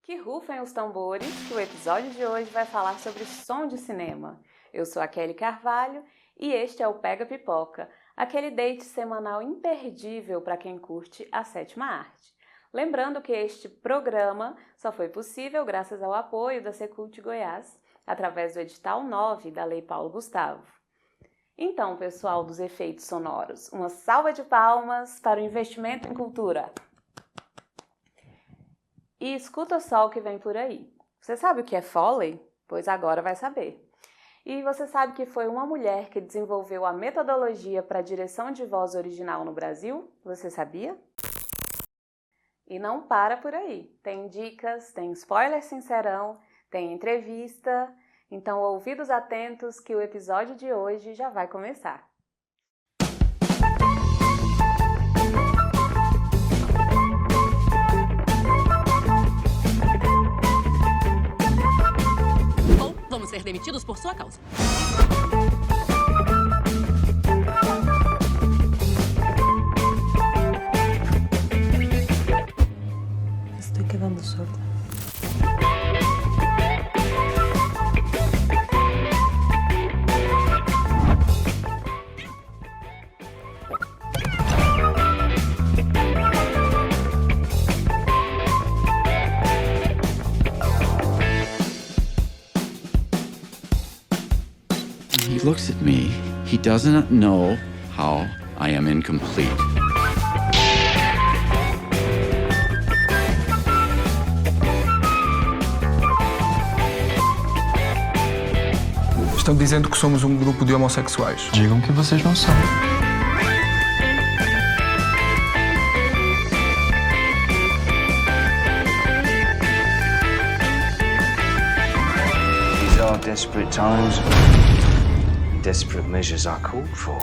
Que rufem os tambores, que o episódio de hoje vai falar sobre som de cinema. Eu sou a Kelly Carvalho e este é o Pega Pipoca, aquele date semanal imperdível para quem curte a sétima arte. Lembrando que este programa só foi possível graças ao apoio da Secult Goiás, através do edital 9 da Lei Paulo Gustavo. Então, pessoal dos efeitos sonoros, uma salva de palmas para o investimento em cultura. E escuta só o que vem por aí. Você sabe o que é Foley? Pois agora vai saber. E você sabe que foi uma mulher que desenvolveu a metodologia para a direção de voz original no Brasil? Você sabia? E não para por aí. Tem dicas, tem spoiler sincerão, tem entrevista. Então, ouvidos atentos que o episódio de hoje já vai começar. Vamos ser demitidos por sua causa. Estoy quedando sorda. He looks at me. He doesn't know how I am incomplete. Estão dizendo que somos um grupo de homossexuais. Digam que vocês não são. These are desperate times. Desperate measures are called for.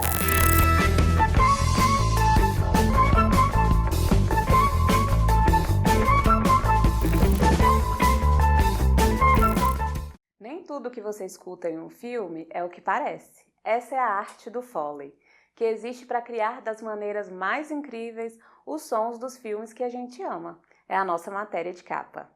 Nem tudo que você escuta em um filme é o que parece. Essa é a arte do Foley, que existe para criar das maneiras mais incríveis os sons dos filmes que a gente ama. É a nossa matéria de capa.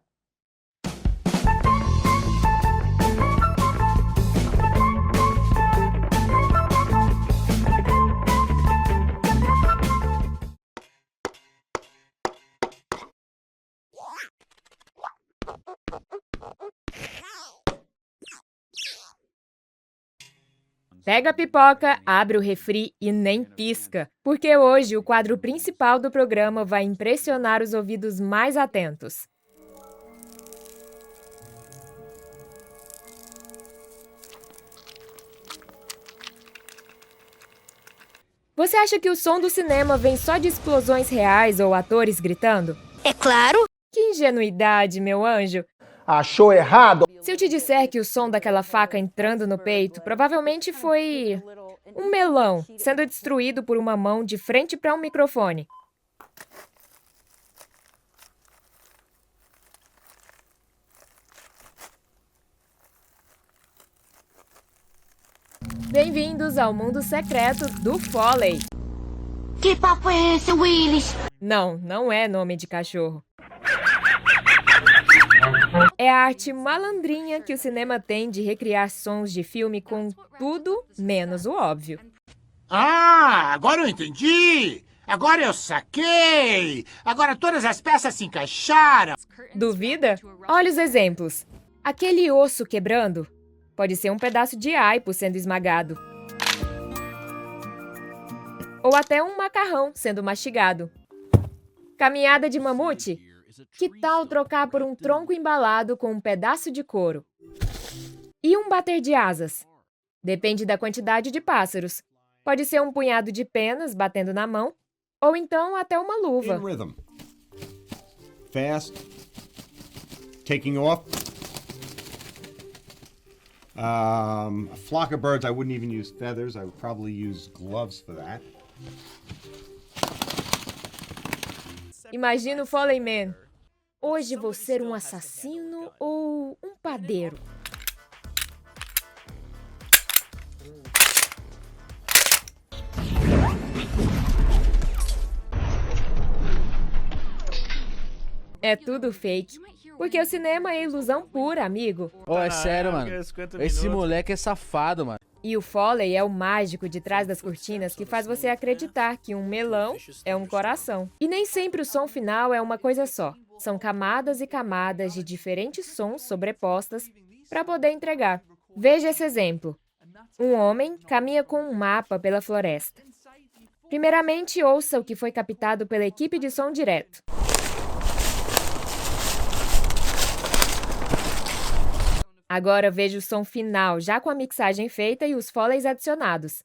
Pega a pipoca, abre o refri e nem pisca, porque hoje o quadro principal do programa vai impressionar os ouvidos mais atentos. Você acha que o som do cinema vem só de explosões reais ou atores gritando? É claro! Que ingenuidade, meu anjo! Achou errado? Se eu te disser que o som daquela faca entrando no peito provavelmente foi um melão sendo destruído por uma mão de frente para um microfone. Bem-vindos ao mundo secreto do Foley. Que papo é esse, Willis? Não é nome de cachorro. É a arte malandrinha que o cinema tem de recriar sons de filme com tudo menos o óbvio. Ah, agora eu entendi! Agora eu saquei! Agora todas as peças se encaixaram! Duvida? Olha os exemplos. Aquele osso quebrando pode ser um pedaço de aipo sendo esmagado. Ou até um macarrão sendo mastigado. Caminhada de mamute? Que tal trocar por um tronco embalado com um pedaço de couro? E um bater de asas? Depende da quantidade de pássaros. Pode ser um punhado de penas batendo na mão, ou então até uma luva. In rhythm. Fast. Taking off. A flock of birds, I wouldn't even use feathers. I would probably use gloves for that. Imagina o Foley Man. Hoje vou ser um assassino ou um padeiro? É tudo fake. Porque o cinema é ilusão pura, amigo. Ô, é sério, mano. Esse moleque é safado, mano. E o Foley é o mágico de trás das cortinas que faz você acreditar que um melão é um coração. E nem sempre o som final é uma coisa só. São camadas e camadas de diferentes sons sobrepostas para poder entregar. Veja esse exemplo. Um homem caminha com um mapa pela floresta. Primeiramente, ouça o que foi captado pela equipe de som direto. Agora veja o som final, já com a mixagem feita e os foleys adicionados.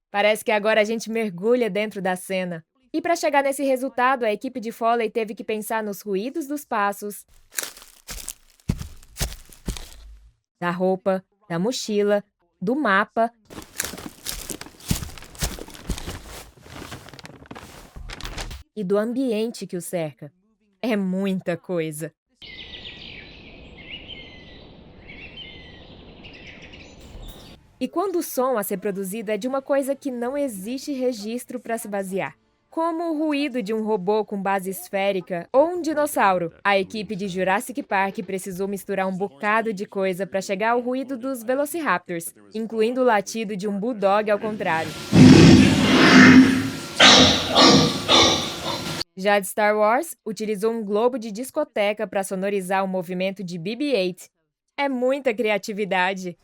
Parece que agora a gente mergulha dentro da cena. E para chegar nesse resultado, a equipe de Foley teve que pensar nos ruídos dos passos, da roupa, da mochila, do mapa e do ambiente que o cerca. É muita coisa. E quando o som a ser produzido é de uma coisa que não existe registro para se basear, como o ruído de um robô com base esférica ou um dinossauro, a equipe de Jurassic Park precisou misturar um bocado de coisa para chegar ao ruído dos Velociraptors, incluindo o latido de um bulldog ao contrário. Já de Star Wars, utilizou um globo de discoteca para sonorizar o movimento de BB-8. É muita criatividade.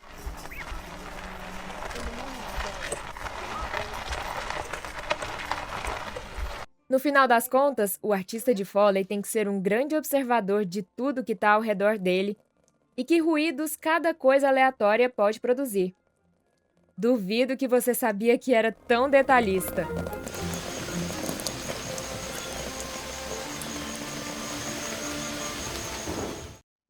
No final das contas, o artista de Foley tem que ser um grande observador de tudo que está ao redor dele e que ruídos cada coisa aleatória pode produzir. Duvido que você sabia que era tão detalhista.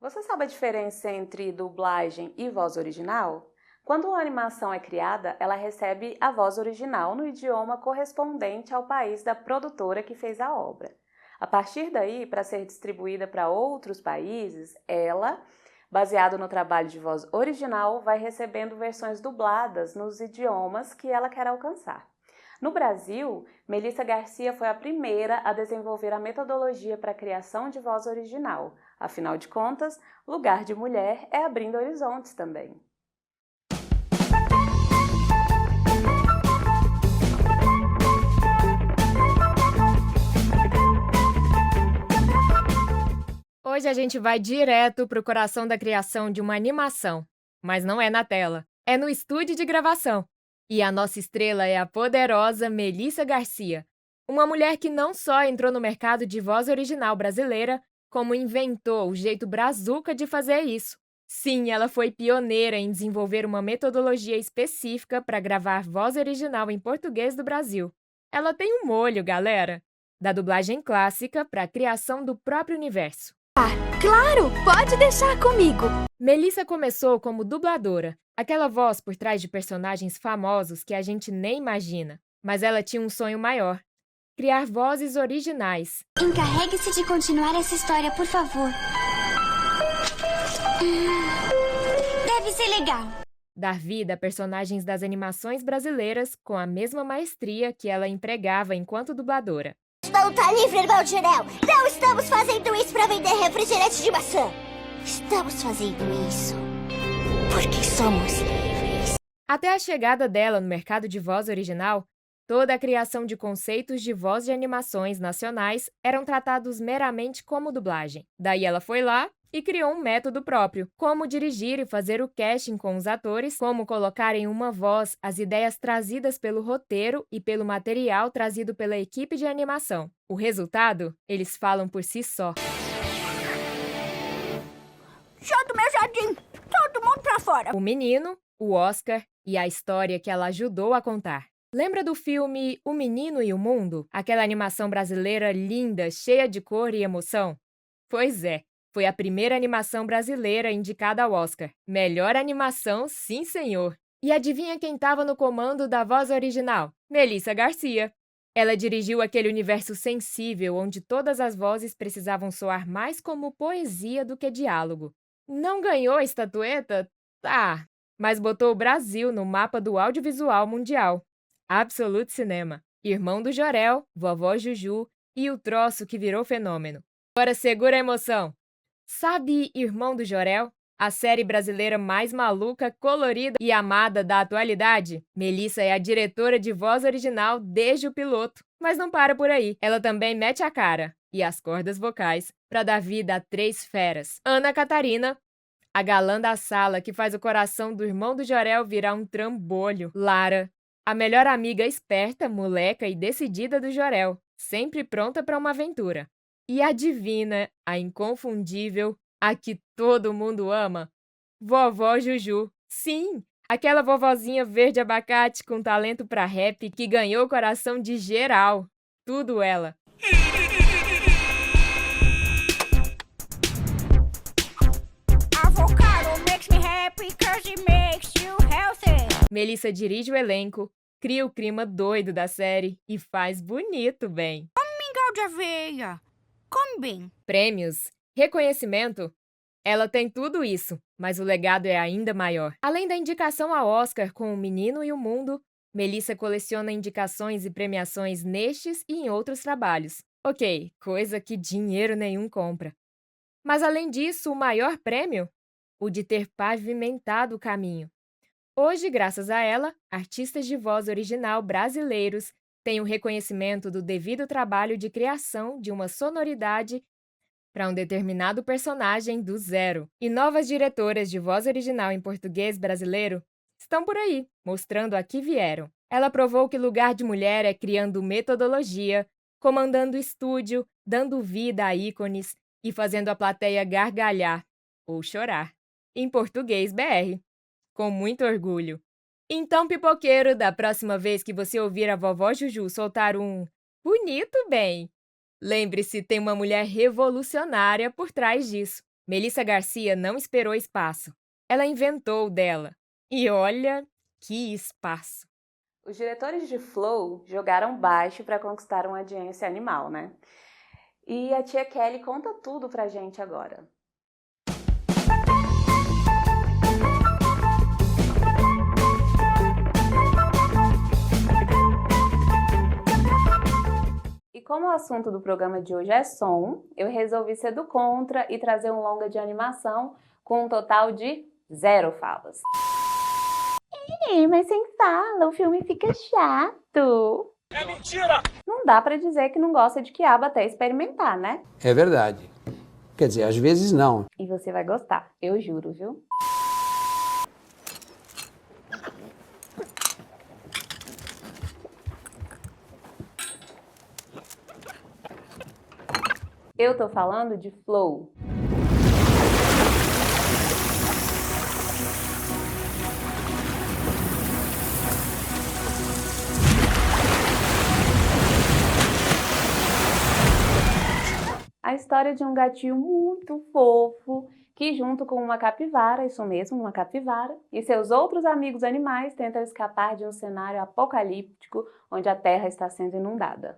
Você sabe a diferença entre dublagem e voz original? Quando uma animação é criada, ela recebe a voz original no idioma correspondente ao país da produtora que fez a obra. A partir daí, para ser distribuída para outros países, ela, baseado no trabalho de voz original, vai recebendo versões dubladas nos idiomas que ela quer alcançar. No Brasil, Melissa Garcia foi a primeira a desenvolver a metodologia para a criação de voz original. Afinal de contas, lugar de mulher é abrindo horizontes também. Hoje a gente vai direto para o coração da criação de uma animação, mas não é na tela, é no estúdio de gravação. E a nossa estrela é a poderosa Melissa Garcia, uma mulher que não só entrou no mercado de voz original brasileira, como inventou o jeito brazuca de fazer isso. Sim, ela foi pioneira em desenvolver uma metodologia específica para gravar voz original em português do Brasil. Ela tem um molho, galera, da dublagem clássica para a criação do próprio universo. Claro, pode deixar comigo. Melissa começou como dubladora, aquela voz por trás de personagens famosos que a gente nem imagina. Mas ela tinha um sonho maior: criar vozes originais. Encarregue-se de continuar essa história, por favor. Deve ser legal. Dar vida a personagens das animações brasileiras com a mesma maestria que ela empregava enquanto dubladora. Volta livre, Baldirel! Não estamos fazendo isso para vender refrigerante de maçã! Estamos fazendo isso porque somos livres. Até a chegada dela no mercado de voz original, toda a criação de conceitos de voz de animações nacionais eram tratados meramente como dublagem. Daí ela foi lá e criou um método próprio, como dirigir e fazer o casting com os atores, como colocar em uma voz as ideias trazidas pelo roteiro e pelo material trazido pela equipe de animação. O resultado, eles falam por si só. Show do meu jardim! Todo mundo pra fora! O menino, o Oscar e a história que ela ajudou a contar. Lembra do filme O Menino e o Mundo? Aquela animação brasileira linda, cheia de cor e emoção? Pois é. Foi a primeira animação brasileira indicada ao Oscar. Melhor animação, sim senhor. E adivinha quem estava no comando da voz original? Melissa Garcia. Ela dirigiu aquele universo sensível onde todas as vozes precisavam soar mais como poesia do que diálogo. Não ganhou a estatueta? Tá, mas botou o Brasil no mapa do audiovisual mundial. Absolute Cinema. Irmão do Jorel, Vovó Juju e o troço que virou fenômeno. Agora segura a emoção. Sabe Irmão do Jorel? A série brasileira mais maluca, colorida e amada da atualidade? Melissa é a diretora de voz original desde o piloto. Mas não para por aí. Ela também mete a cara e as cordas vocais para dar vida a 3 feras. Ana Catarina, a galã da sala que faz o coração do Irmão do Jorel virar um trambolho. Lara, a melhor amiga esperta, moleca e decidida do Jorel, sempre pronta para uma aventura. E a divina, a inconfundível, a que todo mundo ama, Vovó Juju. Sim, aquela vovozinha verde abacate com talento pra rap que ganhou o coração de geral. Tudo ela. Avocado makes me happy 'cause it makes you healthy. Melissa dirige o elenco, cria o clima doido da série e faz bonito bem. Mingau de aveia. Come bem. Prêmios, reconhecimento. Ela tem tudo isso, mas o legado é ainda maior. Além da indicação ao Oscar com O Menino e o Mundo, Melissa coleciona indicações e premiações nestes e em outros trabalhos. Ok, coisa que dinheiro nenhum compra. Mas além disso, o maior prêmio? O de ter pavimentado o caminho. Hoje, graças a ela, artistas de voz original brasileiros têm o reconhecimento do devido trabalho de criação de uma sonoridade para um determinado personagem do zero. E novas diretoras de voz original em português brasileiro estão por aí, mostrando a que vieram. Ela provou que lugar de mulher é criando metodologia, comandando estúdio, dando vida a ícones e fazendo a plateia gargalhar ou chorar. Em português BR. Com muito orgulho. Então, pipoqueiro, da próxima vez que você ouvir a Vovó Juju soltar um bonito bem, lembre-se, tem uma mulher revolucionária por trás disso. Melissa Garcia não esperou espaço. Ela inventou dela. E olha que espaço. Os diretores de Flow jogaram baixo para conquistar uma audiência animal, né? E a tia Kelly conta tudo pra gente agora. E como o assunto do programa de hoje é som, eu resolvi ser do contra e trazer um longa de animação com um total de 0 falas. Mas sem fala, o filme fica chato. É mentira! Não dá pra dizer que não gosta de quiabo até experimentar, né? É verdade. Quer dizer, às vezes não. E você vai gostar, eu juro, viu? Eu tô falando de Flow. A história de um gatinho muito fofo que, junto com uma capivara, isso mesmo, uma capivara, e seus outros amigos animais tentam escapar de um cenário apocalíptico onde a Terra está sendo inundada.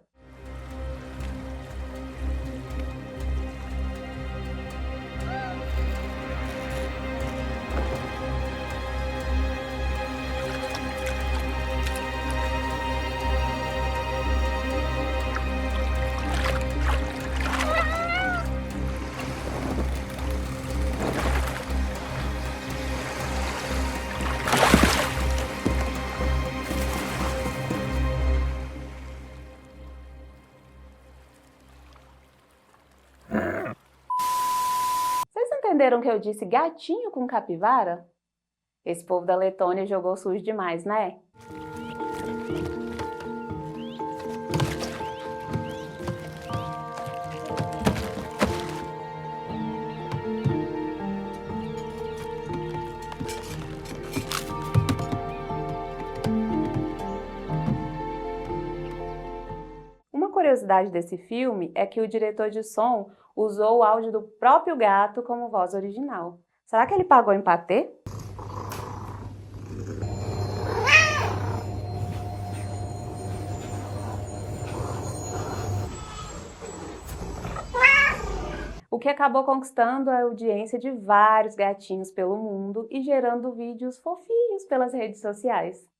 Entenderam que eu disse gatinho com capivara? Esse povo da Letônia jogou sujo demais, né? Uma curiosidade desse filme é que o diretor de som usou o áudio do próprio gato como voz original. Será que ele pagou em patê? O que acabou conquistando a audiência de vários gatinhos pelo mundo e gerando vídeos fofinhos pelas redes sociais.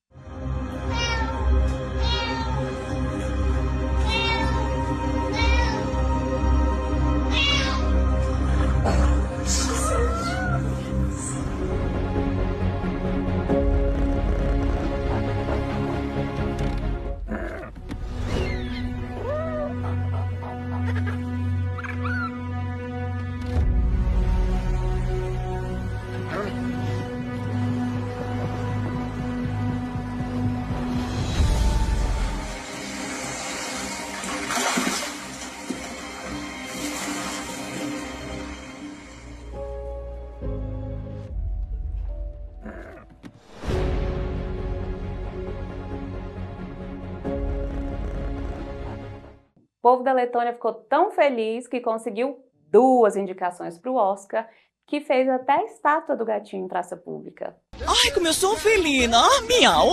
povo da Letônia ficou tão feliz que conseguiu 2 indicações para o Oscar, que fez até a estátua do gatinho em praça pública. Ai, como eu sou felina! Miau!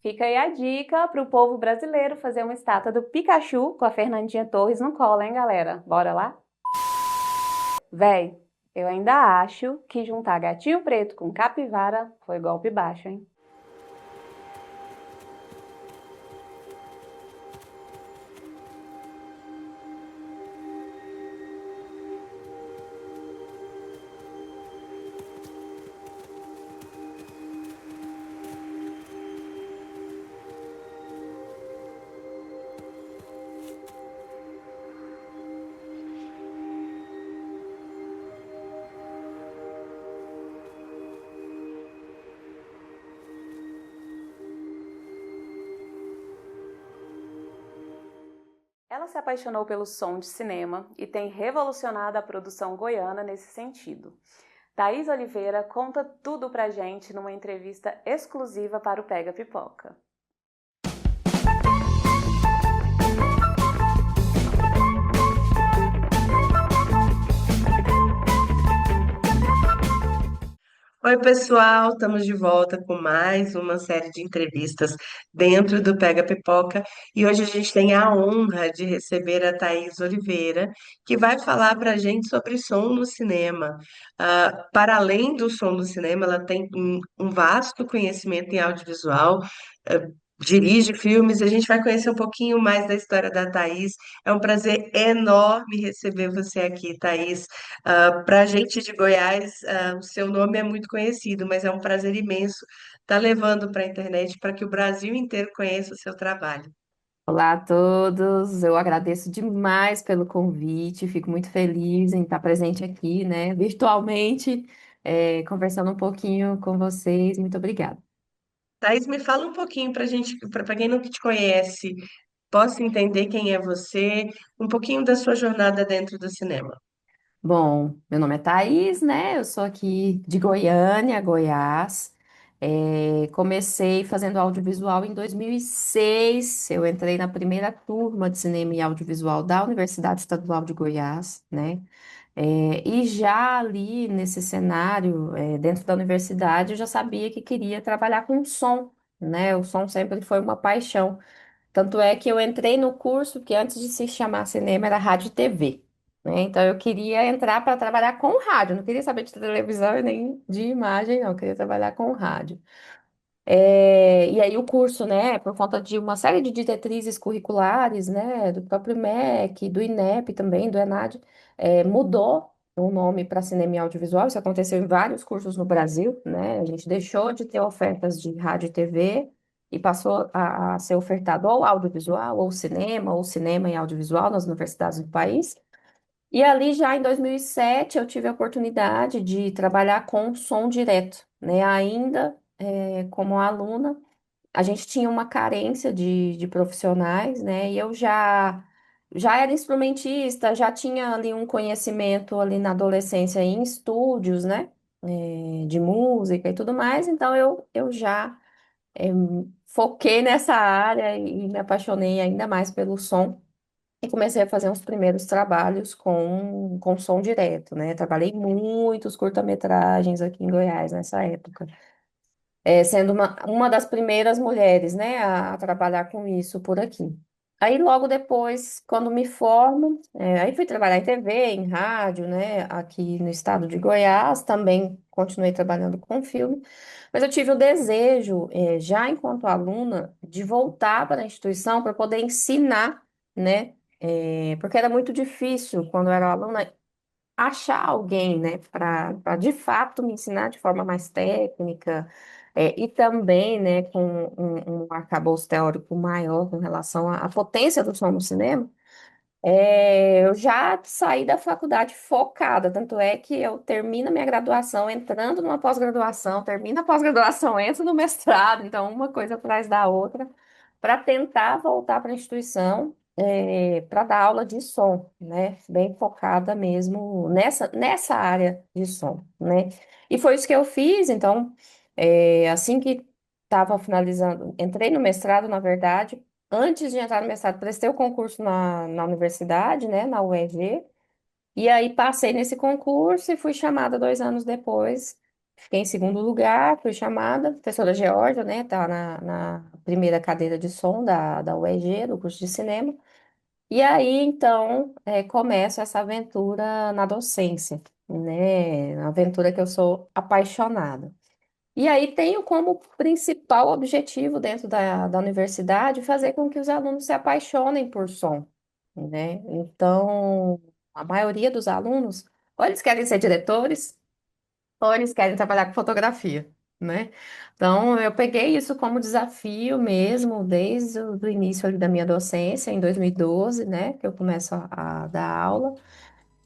Fica aí a dica para o povo brasileiro fazer uma estátua do Pikachu com a Fernandinha Torres no colo, hein, galera? Bora lá? Véi, eu ainda acho que juntar gatinho preto com capivara foi golpe baixo, hein? Ela se apaixonou pelo som de cinema e tem revolucionado a produção goiana nesse sentido. Thaís Oliveira conta tudo pra gente numa entrevista exclusiva para o Pega Pipoca. Oi, pessoal, estamos de volta com mais uma série de entrevistas dentro do Pega Pipoca e hoje a gente tem a honra de receber a Thaís Oliveira, que vai falar para a gente sobre som no cinema. Para além do som do cinema, ela tem um vasto conhecimento em audiovisual, dirige filmes, a gente vai conhecer um pouquinho mais da história da Thaís. É um prazer enorme receber você aqui, Thaís. Para a gente de Goiás, o seu nome é muito conhecido, mas é um prazer imenso estar levando para a internet para que o Brasil inteiro conheça o seu trabalho. Olá a todos, eu agradeço demais pelo convite, fico muito feliz em estar presente aqui, né, virtualmente, conversando um pouquinho com vocês. Muito obrigada. Thaís, me fala um pouquinho para gente, para quem não te conhece, possa entender quem é você, um pouquinho da sua jornada dentro do cinema. Bom, meu nome é Thaís, né? Eu sou aqui de Goiânia, Goiás. Comecei fazendo audiovisual em 2006. Eu entrei na primeira turma de cinema e audiovisual da Universidade Estadual de Goiás, né? E já ali nesse cenário, dentro da universidade, eu já sabia que queria trabalhar com som, né? O som sempre foi uma paixão. Tanto é que eu entrei no curso que antes de se chamar cinema era rádio e TV, né? Então eu queria entrar para trabalhar com rádio, não queria saber de televisão e nem de imagem, não, eu queria trabalhar com rádio. E aí o curso, né, por conta de uma série de diretrizes curriculares, né, do próprio MEC, do INEP também, do ENAD, mudou o nome para cinema e audiovisual. Isso aconteceu em vários cursos no Brasil, né? A gente deixou de ter ofertas de rádio e TV e passou a ser ofertado ou audiovisual, ou cinema e audiovisual nas universidades do país. E ali já em 2007 eu tive a oportunidade de trabalhar com som direto, né? Ainda como aluna, a gente tinha uma carência de profissionais, né? E eu já era instrumentista, já tinha ali um conhecimento ali na adolescência em estúdios, né? De música e tudo mais, então eu já eh, foquei nessa área e me apaixonei ainda mais pelo som. E comecei a fazer uns primeiros trabalhos com som direto, né? Trabalhei muitos curta-metragens aqui em Goiás nessa época, sendo uma das primeiras mulheres, né, a trabalhar com isso por aqui. Aí logo depois, quando me formo, aí fui trabalhar em TV, em rádio, né, aqui no estado de Goiás, também continuei trabalhando com filme, mas eu tive o desejo, já enquanto aluna, de voltar para a instituição para poder ensinar, né, porque era muito difícil, quando eu era aluna, achar alguém, né, para de fato me ensinar de forma mais técnica, e também, né, com um arcabouço teórico maior com relação à potência do som no cinema. Eu já saí da faculdade focada, tanto é que eu termino a minha graduação entrando numa pós-graduação, termino a pós-graduação, entro no mestrado, então uma coisa atrás da outra, para tentar voltar para a instituição, para dar aula de som, né? Bem focada mesmo nessa área de som, né? E foi isso que eu fiz, então, assim que estava finalizando, entrei no mestrado, na verdade, antes de entrar no mestrado, prestei o concurso na universidade, né, na UEG, e aí passei nesse concurso e fui chamada 2 anos depois. Fiquei em segundo lugar, fui chamada, professora Georgia, né, tá na primeira cadeira de som da UEG, do curso de cinema. E aí, então, começo essa aventura na docência, né, uma aventura que eu sou apaixonada. E aí tenho como principal objetivo dentro da universidade fazer com que os alunos se apaixonem por som, né? Então, a maioria dos alunos, ou eles querem ser diretores, ou eles querem trabalhar com fotografia, né? Então, eu peguei isso como desafio mesmo, desde o do início ali da minha docência, em 2012, né? Que eu começo a dar aula.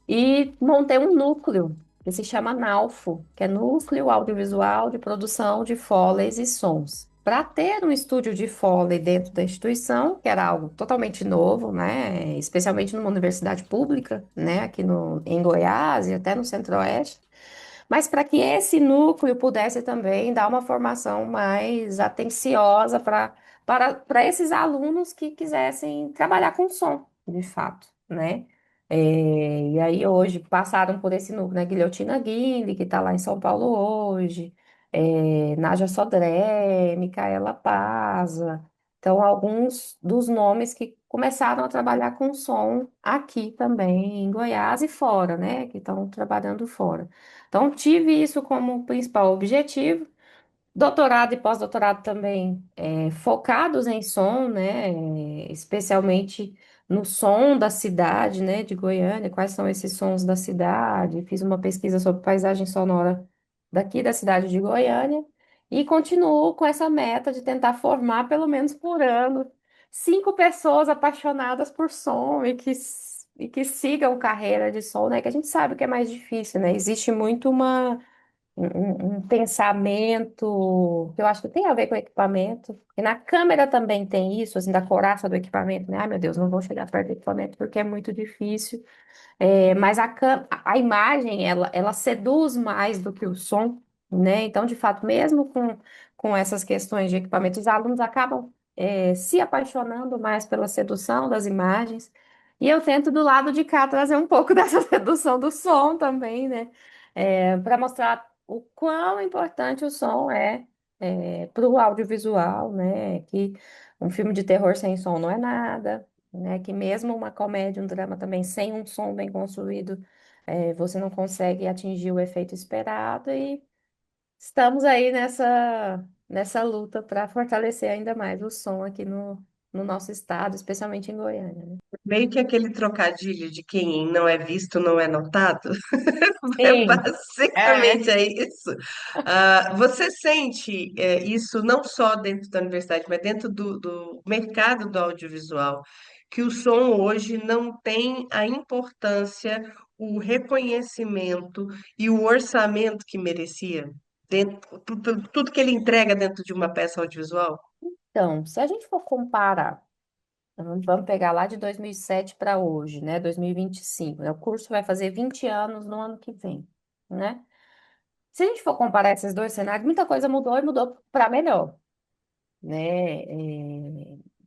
E montei um núcleo que se chama NAUFO, que é Núcleo Audiovisual de Produção de Foleys e Sons. Para ter um estúdio de Foley dentro da instituição, que era algo totalmente novo, né? Especialmente numa universidade pública, né? Aqui em Goiás e até no Centro-Oeste. Mas para que esse núcleo pudesse também dar uma formação mais atenciosa para esses alunos que quisessem trabalhar com som, de fato, né? E aí hoje passaram por esse núcleo, né? Guilhotina Guinle, que está lá em São Paulo hoje, Nádia Sodré, Micaela Paza. Então, alguns dos nomes que começaram a trabalhar com som aqui também, em Goiás e fora, né? Que estão trabalhando fora. Então, tive isso como principal objetivo. Doutorado e pós-doutorado também focados em som, né? Especialmente no som da cidade, né? De Goiânia, quais são esses sons da cidade. Fiz uma pesquisa sobre paisagem sonora daqui da cidade de Goiânia e continuo com essa meta de tentar formar, pelo menos por ano, 5 pessoas apaixonadas por som e que sigam carreira de som, né? Que a gente sabe que é mais difícil, né? Existe muito um pensamento que eu acho que tem a ver com o equipamento. E na câmera também tem isso, assim, da coraça do equipamento, né? Ai, meu Deus, não vou chegar perto do equipamento porque é muito difícil. Mas a imagem, ela seduz mais do que o som, né? Então, de fato, mesmo com essas questões de equipamento, os alunos acabam se apaixonando mais pela sedução das imagens. E eu tento, do lado de cá, trazer um pouco dessa sedução do som também, né? Para mostrar o quão importante o som é para o audiovisual, né? Que um filme de terror sem som não é nada, né? Que mesmo uma comédia, um drama também sem um som bem construído, você não consegue atingir o efeito esperado e estamos aí nessa luta para fortalecer ainda mais o som aqui no nosso estado, especialmente em Goiânia, né? Meio que aquele trocadilho de quem não é visto não é notado. Sim, Basicamente é isso. Você sente isso não só dentro da universidade, mas dentro do mercado do audiovisual, que o som hoje não tem a importância, o reconhecimento e o orçamento que merecia, dentro, tudo que ele entrega dentro de uma peça audiovisual? então, se a gente for comparar, vamos pegar lá de 2007 para hoje, né? 2025, né? O curso vai fazer 20 anos no ano que vem, né? Se a gente for comparar esses dois cenários, muita coisa mudou e mudou para melhor, né?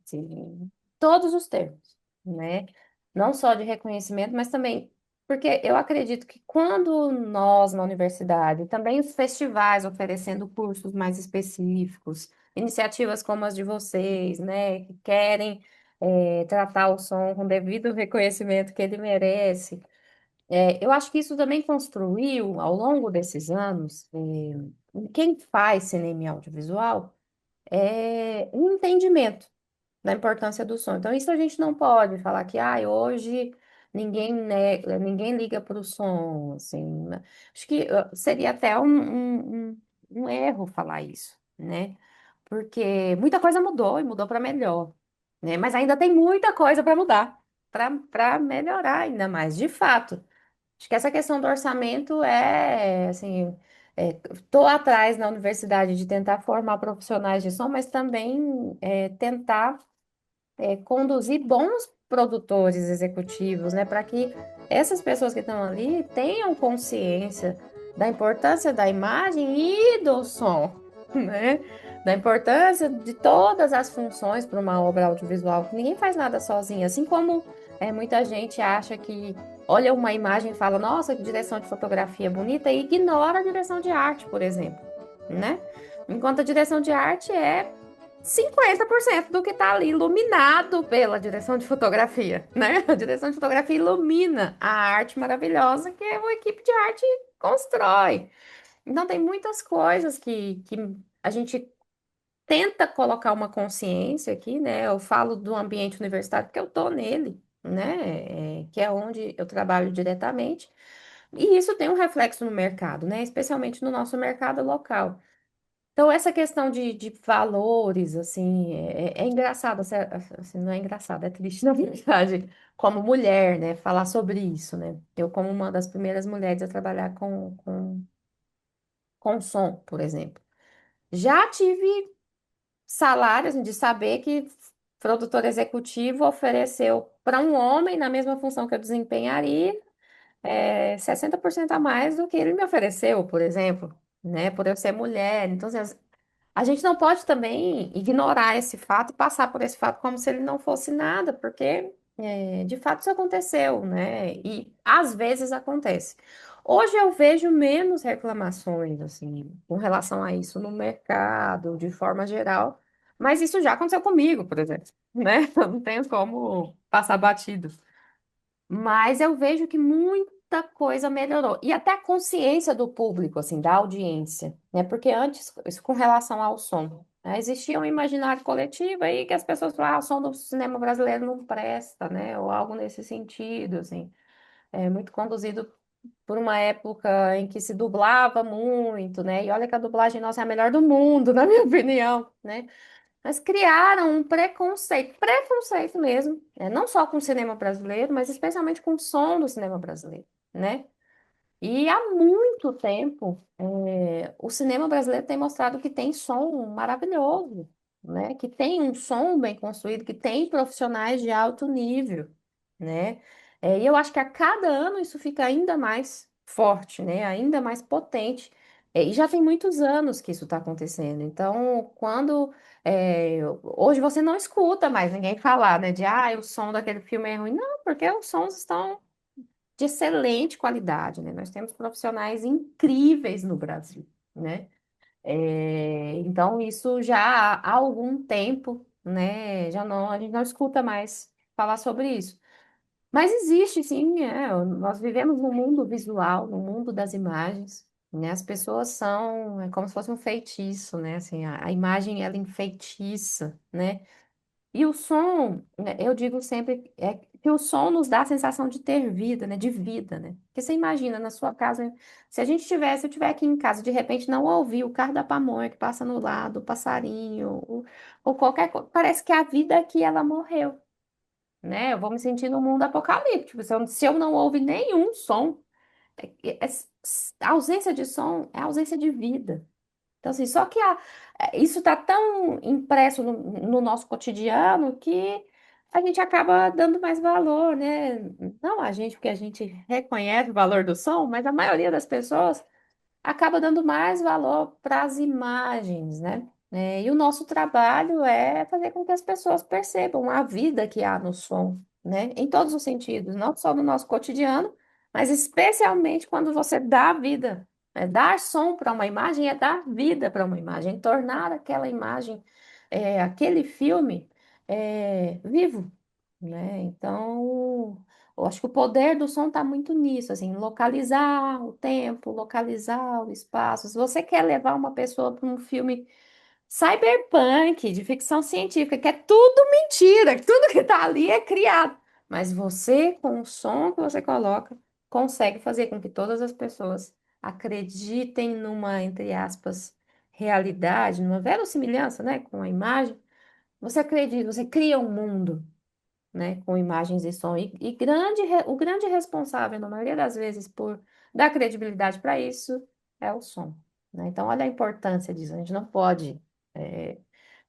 Assim, todos os termos, né? Não só de reconhecimento, mas também porque eu acredito que quando nós, na universidade, também os festivais oferecendo cursos mais específicos, iniciativas como as de vocês, né, que querem tratar o som com o devido reconhecimento que ele merece, eu acho que isso também construiu, ao longo desses anos, em quem faz cinema e audiovisual, um entendimento da importância do som. Então, isso a gente não pode falar que hoje ninguém liga para o som, assim, né? Acho que seria até um erro falar isso, né? Porque muita coisa mudou e mudou para melhor, né? Mas ainda tem muita coisa para mudar, para melhorar ainda mais, de fato. Acho que essa questão do orçamento assim, estou atrás na universidade de tentar formar profissionais de som, mas também tentar conduzir bons produtores executivos, né, para que essas pessoas que estão ali tenham consciência da importância da imagem e do som, né? da importância de todas as funções para uma obra audiovisual. Ninguém faz nada sozinho, assim como muita gente acha que olha uma imagem e fala, nossa, que direção de fotografia bonita, e ignora a direção de arte, por exemplo, né? Enquanto a direção de arte é 50% do que está ali iluminado pela direção de fotografia, né? A direção de fotografia ilumina a arte maravilhosa que a equipe de arte constrói. Então, tem muitas coisas que a gente tenta colocar uma consciência aqui, né? Eu falo do ambiente universitário porque eu tô nele, né? Que é onde eu trabalho diretamente. E isso tem um reflexo no mercado, né? Especialmente no nosso mercado local. Então, essa questão de valores, assim, é engraçado, assim, não é engraçado, é triste, na verdade, como mulher, né? Falar sobre isso, né? Eu, como uma das primeiras mulheres a trabalhar com som, por exemplo. Já tive salários de saber que produtor executivo ofereceu para um homem, na mesma função que eu desempenharia, 60% a mais do que ele me ofereceu, por exemplo, né? Por eu ser mulher. Então, assim, a gente não pode também ignorar esse fato e passar por esse fato como se ele não fosse nada, porque de fato isso aconteceu, né? E às vezes acontece. Hoje eu vejo menos reclamações, assim, com relação a isso no mercado, de forma geral, mas isso já aconteceu comigo, por exemplo, né? Eu não tenho como passar batido. Mas eu vejo que muita coisa melhorou. E até a consciência do público, assim, da audiência, né? Porque antes, isso com relação ao som, né? Existia um imaginário coletivo aí que as pessoas falavam, ah, o som do cinema brasileiro não presta, né? Ou algo nesse sentido, assim. É muito conduzido por uma época em que se dublava muito, né? E olha que a dublagem nossa é a melhor do mundo, na minha opinião, né? Mas criaram um preconceito mesmo, não só com o cinema brasileiro, mas especialmente com o som do cinema brasileiro, né? E há muito tempo, o cinema brasileiro tem mostrado que tem som maravilhoso, né? Que tem um som bem construído, que tem profissionais de alto nível, né? E eu acho que a cada ano isso fica ainda mais forte, né? Ainda mais potente. E já tem muitos anos que isso está acontecendo. Então, hoje você não escuta mais ninguém falar, né? De, o som daquele filme é ruim. Não, porque os sons estão de excelente qualidade, né? Nós temos profissionais incríveis no Brasil, né? Então, isso já há algum tempo, né? Já não, a gente não escuta mais falar sobre isso. Mas existe, sim, nós vivemos num mundo visual, no mundo das imagens, né? As pessoas são, como se fosse um feitiço, né? Assim, a imagem, ela enfeitiça, né? E o som, né, eu digo sempre, que o som nos dá a sensação de ter vida, né? De vida, né? Porque você imagina, na sua casa, se eu estiver aqui em casa, de repente não ouvir o carro da pamonha que passa no lado, o passarinho, ou qualquer coisa, parece que a vida aqui, ela morreu, né? Eu vou me sentir num mundo apocalíptico. Se eu não ouvir nenhum som, a ausência de som é a ausência de vida. Então, assim, só que isso está tão impresso no nosso cotidiano que a gente acaba dando mais valor, né? Não a gente, porque a gente reconhece o valor do som, mas a maioria das pessoas acaba dando mais valor para as imagens, né? E o nosso trabalho é fazer com que as pessoas percebam a vida que há no som, né? Em todos os sentidos, não só no nosso cotidiano, mas especialmente quando você dá vida. Dar som para uma imagem é dar vida para uma imagem, tornar aquela imagem, aquele filme, vivo, né? Então, eu acho que o poder do som está muito nisso, assim, localizar o tempo, localizar o espaço. Se você quer levar uma pessoa para um filme cyberpunk, de ficção científica, que é tudo mentira, que tudo que está ali é criado, mas você, com o som que você coloca, consegue fazer com que todas as pessoas acreditem numa, entre aspas, realidade, numa verossimilhança, né, com a imagem. Você acredita, você cria um mundo, né, com imagens e som. E o grande responsável, na maioria das vezes, por dar credibilidade para isso é o som, né? Então, olha a importância disso. A gente não pode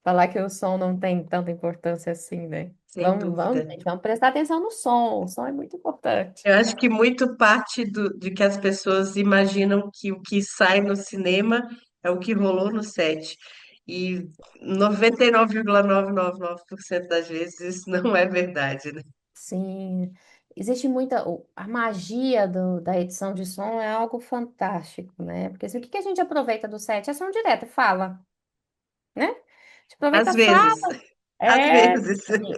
falar que o som não tem tanta importância assim, né? Sem Gente, dúvida. vamos prestar atenção no som. O som é muito importante. Eu acho que muito parte de que as pessoas imaginam que o que sai no cinema é o que rolou no set. e 99,999% das vezes isso não é verdade, né? Sim, existe muita. A magia da edição de som é algo fantástico, né? Porque assim, o que que a gente aproveita do set? É som direto, fala, né? A gente aproveita Às a fala. vezes, às É, vezes. assim,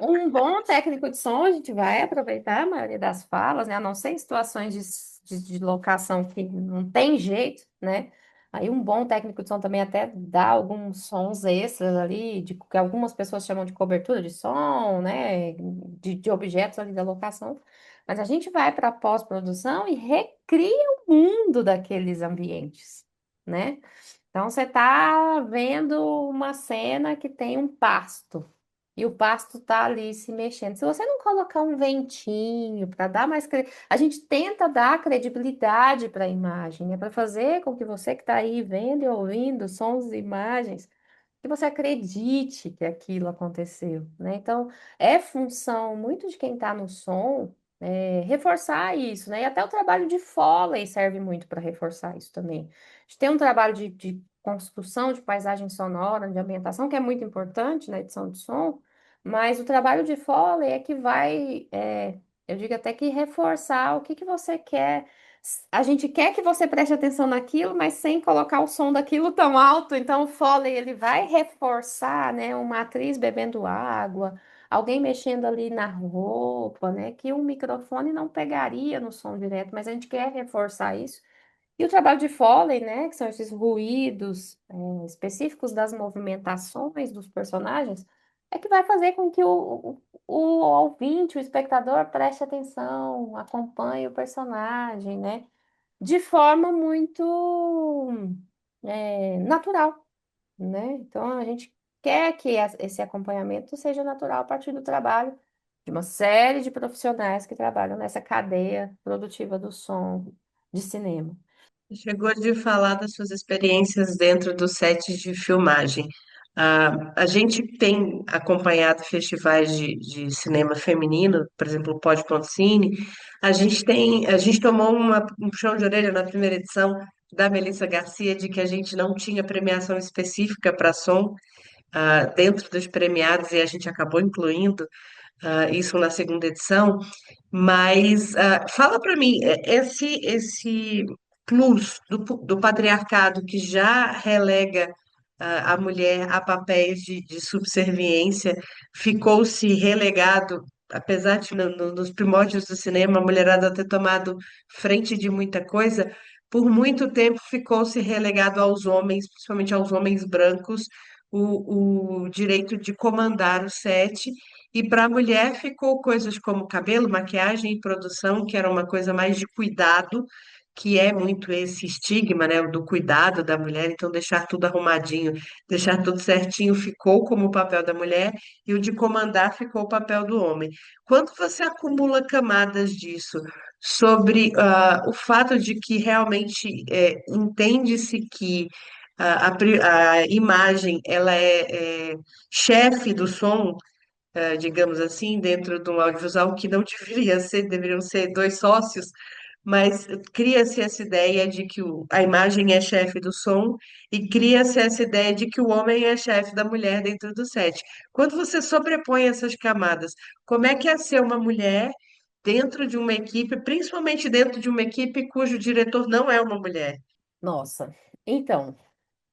um bom técnico de som, a gente vai aproveitar a maioria das falas, né? A não ser em situações de locação que não tem jeito, né? Aí um bom técnico de som também até dá alguns sons extras ali, que algumas pessoas chamam de cobertura de som, né? De objetos ali da locação. Mas a gente vai para a pós-produção e recria o mundo daqueles ambientes, né? Então, você está vendo uma cena que tem um pasto e o pasto está ali se mexendo. Se você não colocar um ventinho para dar mais. A gente tenta dar credibilidade para a imagem, né? Para fazer com que você que está aí vendo e ouvindo sons e imagens, que você acredite que aquilo aconteceu, né? Então, é função muito de quem está no som. Reforçar isso, né? E até o trabalho de Foley serve muito para reforçar isso também. A gente tem um trabalho de construção de paisagem sonora, de ambientação, que é muito importante na edição de som, mas o trabalho de Foley é que vai, eu digo até que reforçar o que que você quer. A gente quer que você preste atenção naquilo, mas sem colocar o som daquilo tão alto. Então, o Foley, ele vai reforçar, né, uma atriz bebendo água, alguém mexendo ali na roupa, né, que um microfone não pegaria no som direto, mas a gente quer reforçar isso. E o trabalho de Foley, né, que são esses ruídos específicos das movimentações dos personagens, é que vai fazer com que o ouvinte, o espectador, preste atenção, acompanhe o personagem, né, de forma muito natural, né? Então, a gente quer que esse acompanhamento seja natural a partir do trabalho de uma série de profissionais que trabalham nessa cadeia produtiva do som de cinema. Chegou de falar das suas experiências dentro do set de filmagem. A gente tem acompanhado festivais de cinema feminino, por exemplo, o Pod Ponto Cine. A gente tomou um puxão de orelha na primeira edição da Melissa Garcia de que a gente não tinha premiação específica para som, dentro dos premiados, e a gente acabou incluindo isso na segunda edição. Mas fala para mim, esse plus do patriarcado que já relega a mulher a papéis de subserviência, ficou-se relegado, apesar de nos primórdios do cinema a mulherada ter tomado frente de muita coisa, por muito tempo ficou-se relegado aos homens, principalmente aos homens brancos, o direito de comandar o set. E para a mulher ficou coisas como cabelo, maquiagem e produção, que era uma coisa mais de cuidado, que é muito esse estigma, né, do cuidado da mulher. Então, deixar tudo arrumadinho, deixar tudo certinho ficou como o papel da mulher, e o de comandar ficou o papel do homem. Quando você acumula camadas disso sobre o fato de que realmente entende-se que a imagem ela é chefe do som, digamos assim, dentro de um audiovisual que não deveria ser, deveriam ser dois sócios, mas cria-se essa ideia de que a imagem é chefe do som e cria-se essa ideia de que o homem é chefe da mulher dentro do set. Quando você sobrepõe essas camadas, como é que é ser uma mulher dentro de uma equipe, principalmente dentro de uma equipe cujo diretor não é uma mulher? Nossa, então,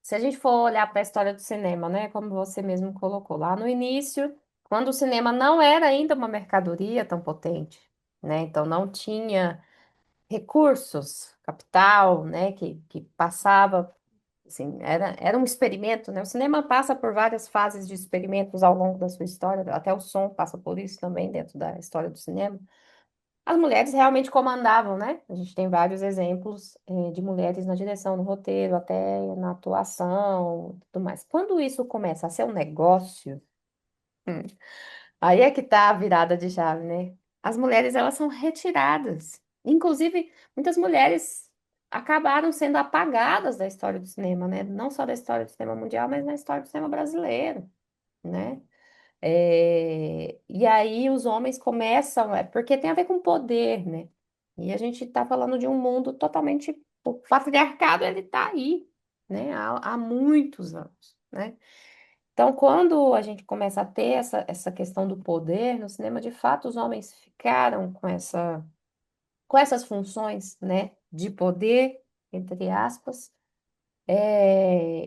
se a gente for olhar para a história do cinema, né, como você mesmo colocou lá no início, quando o cinema não era ainda uma mercadoria tão potente, né, então não tinha recursos, capital, né, que passava, assim, era um experimento, né, o cinema passa por várias fases de experimentos ao longo da sua história, até o som passa por isso também dentro da história do cinema. As mulheres realmente comandavam, né? A gente tem vários exemplos, de mulheres na direção, no roteiro, até na atuação, tudo mais. Quando isso começa a ser um negócio, hum, aí é que tá a virada de chave, né? As mulheres, elas são retiradas. Inclusive, muitas mulheres acabaram sendo apagadas da história do cinema, né? Não só da história do cinema mundial, mas na história do cinema brasileiro, né? E aí os homens começam, porque tem a ver com poder, né? E a gente está falando de um mundo totalmente. O patriarcado, ele está aí, né? Há muitos anos. né? Então, quando a gente começa a ter essa questão do poder no cinema, de fato, os homens ficaram com essas funções, né, de poder, entre aspas,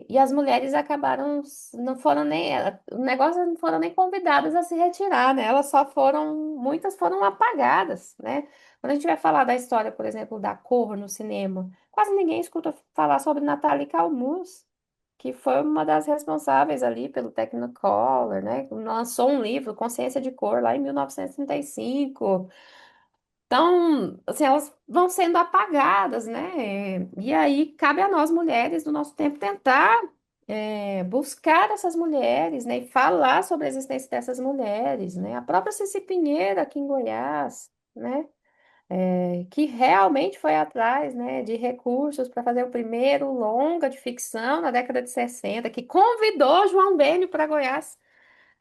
e as mulheres acabaram, não foram nem, o negócio não foram nem convidadas a se retirar, né? Elas só foram, muitas foram apagadas, né? Quando a gente vai falar da história, por exemplo, da cor no cinema, quase ninguém escuta falar sobre Natalie Calmurs, que foi uma das responsáveis ali pelo Technicolor, né? Lançou um livro, Consciência de Cor, lá em 1935. Então, assim, elas vão sendo apagadas, né? E aí cabe a nós, mulheres do nosso tempo, tentar buscar essas mulheres, né? E falar sobre a existência dessas mulheres, né? A própria Ceci Pinheiro aqui em Goiás, né? Que realmente foi atrás, né, de recursos para fazer o primeiro longa de ficção na década de 60, que convidou João Beni para Goiás.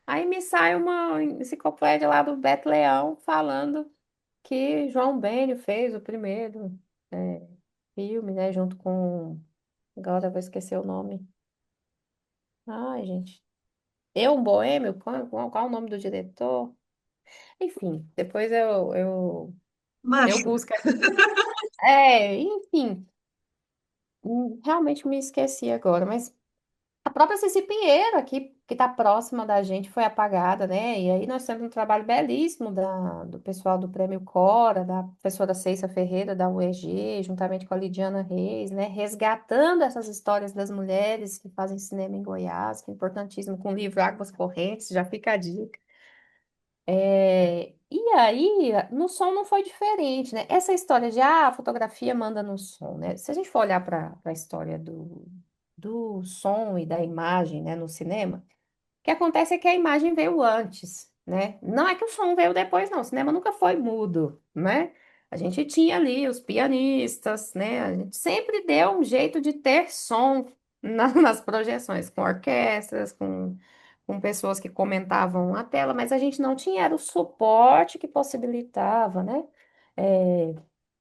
Aí me sai uma enciclopédia lá do Beto Leão falando que João Beni fez o primeiro é, filme, né, junto com... Agora eu vou esquecer o nome. Ai, gente. Um Boêmio? Qual o nome do diretor? Enfim, depois eu Macho. busco. Enfim, realmente me esqueci agora, mas a própria Ceci Pinheiro aqui, que está próxima da gente, foi apagada, né? E aí nós temos um trabalho belíssimo do pessoal do Prêmio Cora, da professora Ceissa Ferreira, da UEG, juntamente com a Lidiana Reis, né? Resgatando essas histórias das mulheres que fazem cinema em Goiás, que é importantíssimo, com o livro Águas Correntes, já fica a dica. E aí, no som não foi diferente, né? Essa história de, a fotografia manda no som, né? Se a gente for olhar para a história do som e da imagem, né, no cinema, o que acontece é que a imagem veio antes, né? Não é que o som veio depois, não. O cinema nunca foi mudo, né? A gente tinha ali os pianistas, né? A gente sempre deu um jeito de ter som nas projeções, com orquestras, com pessoas que comentavam a tela, mas a gente não tinha, era o suporte que possibilitava, né? É,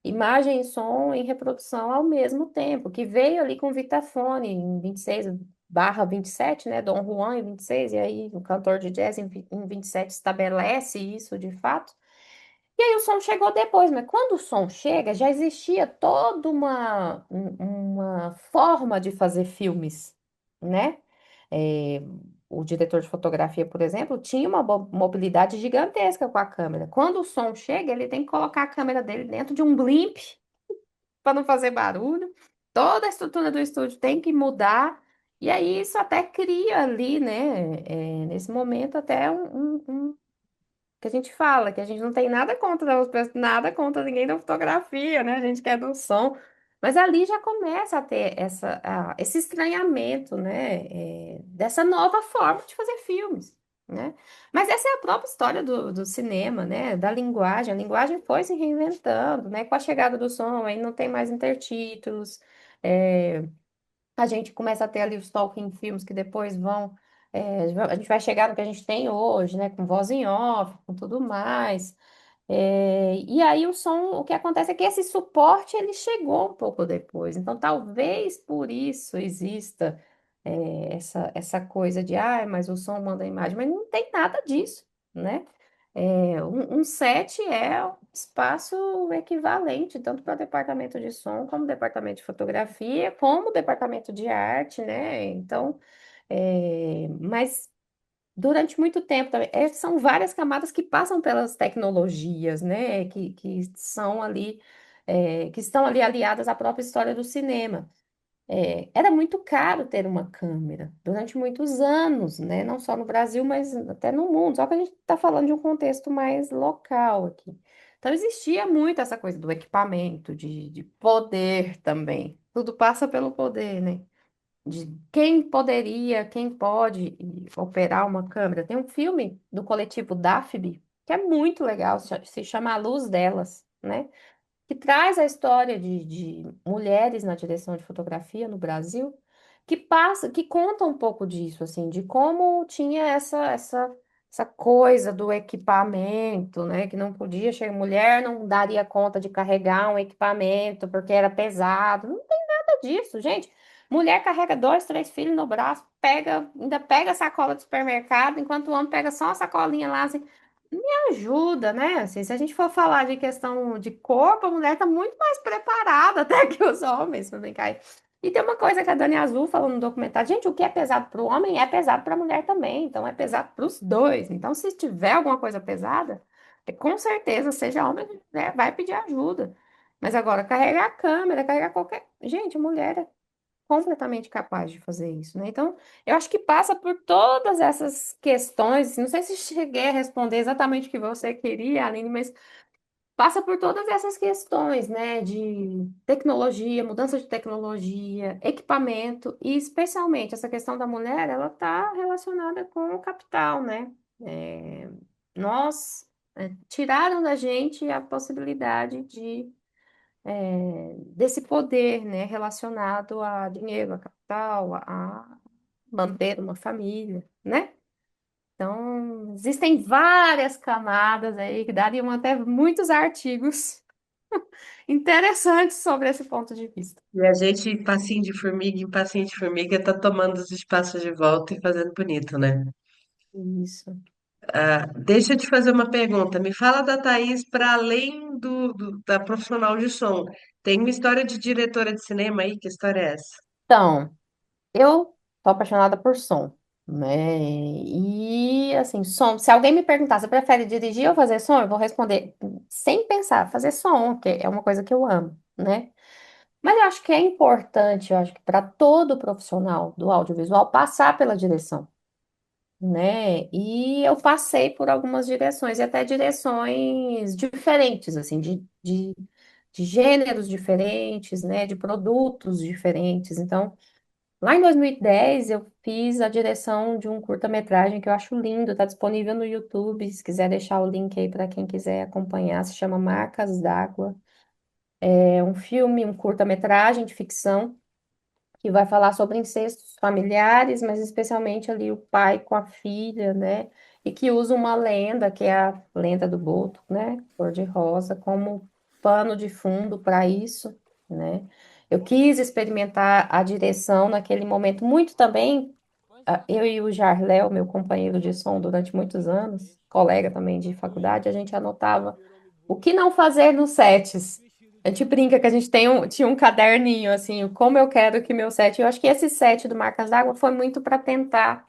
imagem e som em reprodução ao mesmo tempo, que veio ali com o Vitafone em 26/27, né? Dom Juan em 26, e aí o cantor de jazz em 27 estabelece isso de fato. E aí o som chegou depois, mas quando o som chega, já existia toda uma forma de fazer filmes, né? É, o diretor de fotografia, por exemplo, tinha uma mobilidade gigantesca com a câmera. Quando o som chega, ele tem que colocar a câmera dele dentro de um blimp para não fazer barulho. Toda a estrutura do estúdio tem que mudar. E aí isso até cria ali, né? Nesse momento, até que a gente fala, que a gente não tem nada contra nada contra ninguém da fotografia, né? A gente quer do som. Mas ali já começa a ter esse estranhamento, né? Dessa nova forma de fazer filmes, né? Mas essa é a própria história do cinema, né? Da linguagem. A linguagem foi se reinventando, né? Com a chegada do som, aí não tem mais intertítulos. é, a gente começa a ter ali os talking filmes que depois vão. A gente vai chegar no que a gente tem hoje, né? Com voz em off, com tudo mais. E aí o som, o que acontece é que esse suporte ele chegou um pouco depois. Então, talvez por isso exista essa coisa de, mas o som manda a imagem, mas não tem nada disso, né? Um set é um espaço equivalente, tanto para o departamento de som, como departamento de fotografia, como departamento de arte, né? Então, mas durante muito tempo também, são várias camadas que passam pelas tecnologias, né? Que são ali, que estão ali aliadas à própria história do cinema. Era muito caro ter uma câmera durante muitos anos, né? Não só no Brasil, mas até no mundo. Só que a gente está falando de um contexto mais local aqui. Então, existia muito essa coisa do equipamento, de poder também. Tudo passa pelo poder, né? De quem poderia, quem pode operar uma câmera. Tem um filme do coletivo DAFB, que é muito legal, se chama A Luz Delas, né? Que traz a história de mulheres na direção de fotografia no Brasil, que conta um pouco disso, assim, de como tinha essa coisa do equipamento, né, que não podia chegar, mulher não daria conta de carregar um equipamento porque era pesado, não tem nada disso, gente. Mulher carrega 2, 3 filhos no braço, ainda pega a sacola do supermercado, enquanto o homem pega só uma sacolinha lá, assim, me ajuda, né? Assim, se a gente for falar de questão de corpo, a mulher tá muito mais preparada até que os homens, pra brincar. E tem uma coisa que a Dani Azul falou no documentário, gente, o que é pesado para o homem é pesado para a mulher também, então é pesado para os dois. Então, se tiver alguma coisa pesada, com certeza, seja homem ou mulher, vai pedir ajuda. Mas agora, carregar a câmera, carregar qualquer. Gente, a mulher é completamente capaz de fazer isso, né? Então, eu acho que passa por todas essas questões. Não sei se cheguei a responder exatamente o que você queria, Aline, mas passa por todas essas questões, né, de tecnologia, mudança de tecnologia, equipamento, e especialmente essa questão da mulher, ela está relacionada com o capital, né? É, nós tiraram da gente a possibilidade desse poder, né, relacionado a dinheiro, a capital, a manter uma família, né? Então, existem várias camadas aí que dariam até muitos artigos interessantes sobre esse ponto de vista. E a gente, passinho de formiga em passinho de formiga, tá tomando os espaços de volta e fazendo bonito, né? Isso. Ah, deixa eu te fazer uma pergunta. Me fala da Thaís para além da profissional de som. Tem uma história de diretora de cinema aí? Que história é essa? Então, eu tô apaixonada por som, né? E assim, som, se alguém me perguntar, você prefere dirigir ou fazer som? Eu vou responder sem pensar, fazer som, que é uma coisa que eu amo, né? Mas eu acho que é importante, eu acho que para todo profissional do audiovisual passar pela direção, né? E eu passei por algumas direções, e até direções diferentes, assim, de gêneros diferentes, né? De produtos diferentes. Então, lá em 2010, eu fiz a direção de um curta-metragem que eu acho lindo, está disponível no YouTube, se quiser deixar o link aí para quem quiser acompanhar, se chama Marcas d'Água. É um filme, um curta-metragem de ficção que vai falar sobre incestos familiares, mas especialmente ali o pai com a filha, né? E que usa uma lenda, que é a lenda do boto, né? Cor-de-rosa, como pano de fundo para isso, né? Eu quis experimentar a direção naquele momento, muito também, eu e o Jarléu, meu companheiro de som durante muitos anos, colega também de faculdade, a gente anotava o que não fazer nos sets. A gente brinca que a gente tinha um caderninho, assim, como eu quero que meu set. Eu acho que esse set do Marcas d'Água foi muito para tentar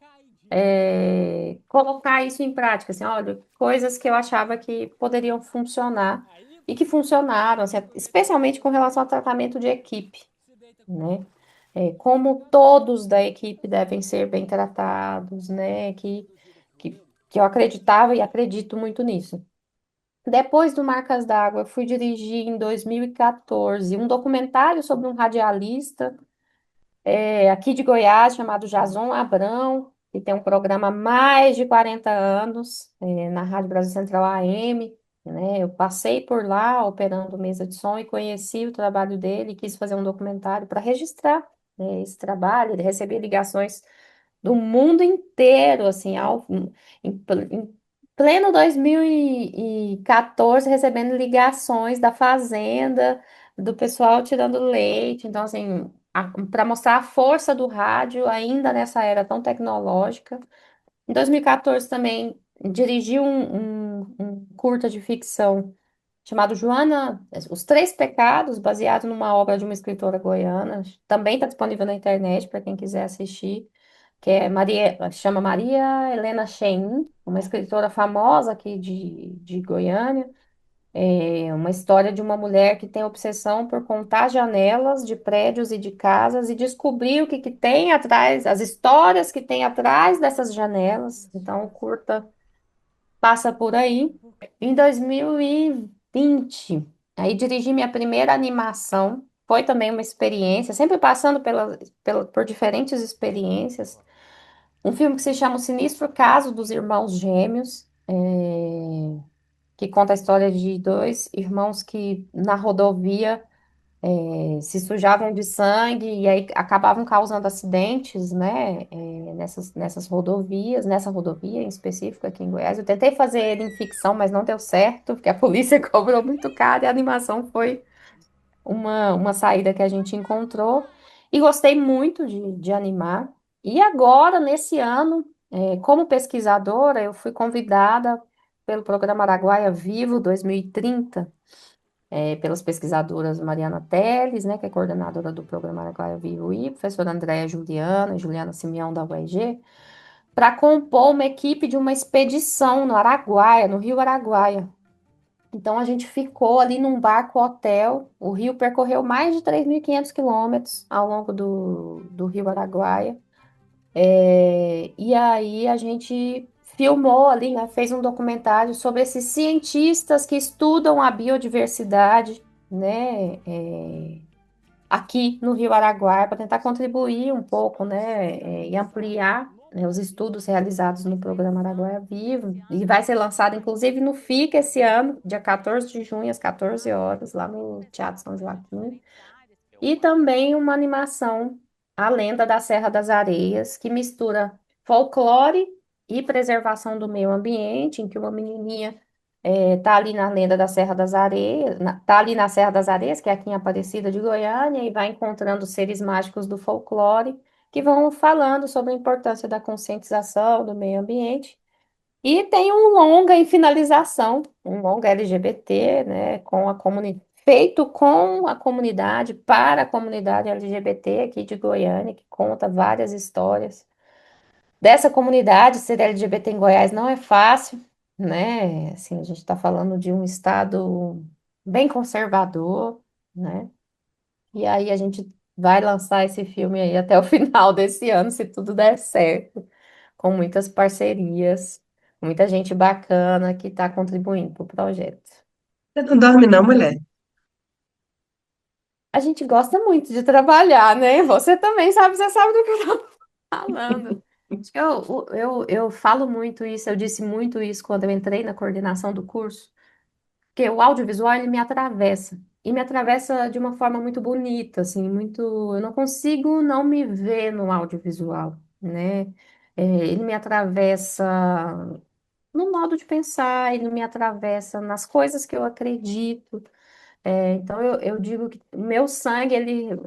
colocar isso em prática, assim, olha, coisas que eu achava que poderiam funcionar e que funcionaram, assim, especialmente com relação ao tratamento de equipe, né? Como todos da equipe devem ser bem tratados, né? Que, que eu acreditava e acredito muito nisso. Depois do Marcas d'Água, eu fui dirigir em 2014 um documentário sobre um radialista aqui de Goiás, chamado Jason Abrão, que tem um programa há mais de 40 anos na Rádio Brasil Central AM, né? Eu passei por lá operando mesa de som e conheci o trabalho dele e quis fazer um documentário para registrar, né, esse trabalho. Ele recebia ligações do mundo inteiro, assim, em pleno 2014, recebendo ligações da fazenda, do pessoal tirando leite. Então, assim, para mostrar a força do rádio ainda nessa era tão tecnológica. Em 2014 também dirigi um curta de ficção chamado Joana, Os Três Pecados, baseado numa obra de uma escritora goiana. Também está disponível na internet para quem quiser assistir, que é chama Maria Helena Schein, uma escritora famosa aqui de Goiânia. É uma história de uma mulher que tem obsessão por contar janelas de prédios e de casas e descobrir o que tem atrás, as histórias que tem atrás dessas janelas. Então, o curta passa por aí. Em 2020, aí dirigi minha primeira animação. Foi também uma experiência, sempre passando por diferentes experiências. Um filme que se chama O Sinistro Caso dos Irmãos Gêmeos, que conta a história de dois irmãos que na rodovia se sujavam de sangue e aí acabavam causando acidentes, né, nessas rodovias, nessa rodovia em específico aqui em Goiás. Eu tentei fazer ele em ficção, mas não deu certo, porque a polícia cobrou muito caro e a animação foi uma saída que a gente encontrou. e gostei muito de animar. E agora, nesse ano, como pesquisadora, eu fui convidada pelo Programa Araguaia Vivo 2030, pelas pesquisadoras Mariana Teles, né, que é coordenadora do Programa Araguaia Vivo, e a professora Andréa Juliana, Juliana Simeão da UEG, para compor uma equipe de uma expedição no Araguaia, no Rio Araguaia. Então a gente ficou ali num barco hotel. O rio percorreu mais de 3.500 quilômetros ao longo do Rio Araguaia. E aí a gente filmou ali, né, fez um documentário sobre esses cientistas que estudam a biodiversidade, né, aqui no Rio Araguaia, para tentar contribuir um pouco, né, e ampliar, né, os estudos realizados no programa Araguaia Vivo. E vai ser lançado, inclusive, no FIC esse ano, dia 14 de junho, às 14 horas, lá no Teatro São Joaquim. E também uma animação, A Lenda da Serra das Areias, que mistura folclore e preservação do meio ambiente, em que uma menininha tá ali na Lenda da Serra das Areias, tá ali na Serra das Areias, que é aqui em Aparecida de Goiânia, e vai encontrando seres mágicos do folclore, que vão falando sobre a importância da conscientização do meio ambiente. E tem um longa em finalização, um longa LGBT, né, feito com a comunidade, para a comunidade LGBT aqui de Goiânia, que conta várias histórias. Dessa comunidade, ser LGBT em Goiás não é fácil, né? Assim, a gente está falando de um estado bem conservador, né? E aí a gente vai lançar esse filme aí até o final desse ano, se tudo der certo, com muitas parcerias, muita gente bacana que está contribuindo para o projeto. Você não dorme não, mulher? A gente gosta muito de trabalhar, né? Você também sabe, você sabe do que eu estou falando. Acho que eu falo muito isso, eu disse muito isso quando eu entrei na coordenação do curso, porque o audiovisual, ele me atravessa. E me atravessa de uma forma muito bonita, assim, muito... Eu não consigo não me ver no audiovisual, né? Ele me atravessa no modo de pensar, ele me atravessa nas coisas que eu acredito. Então, eu digo que o meu sangue,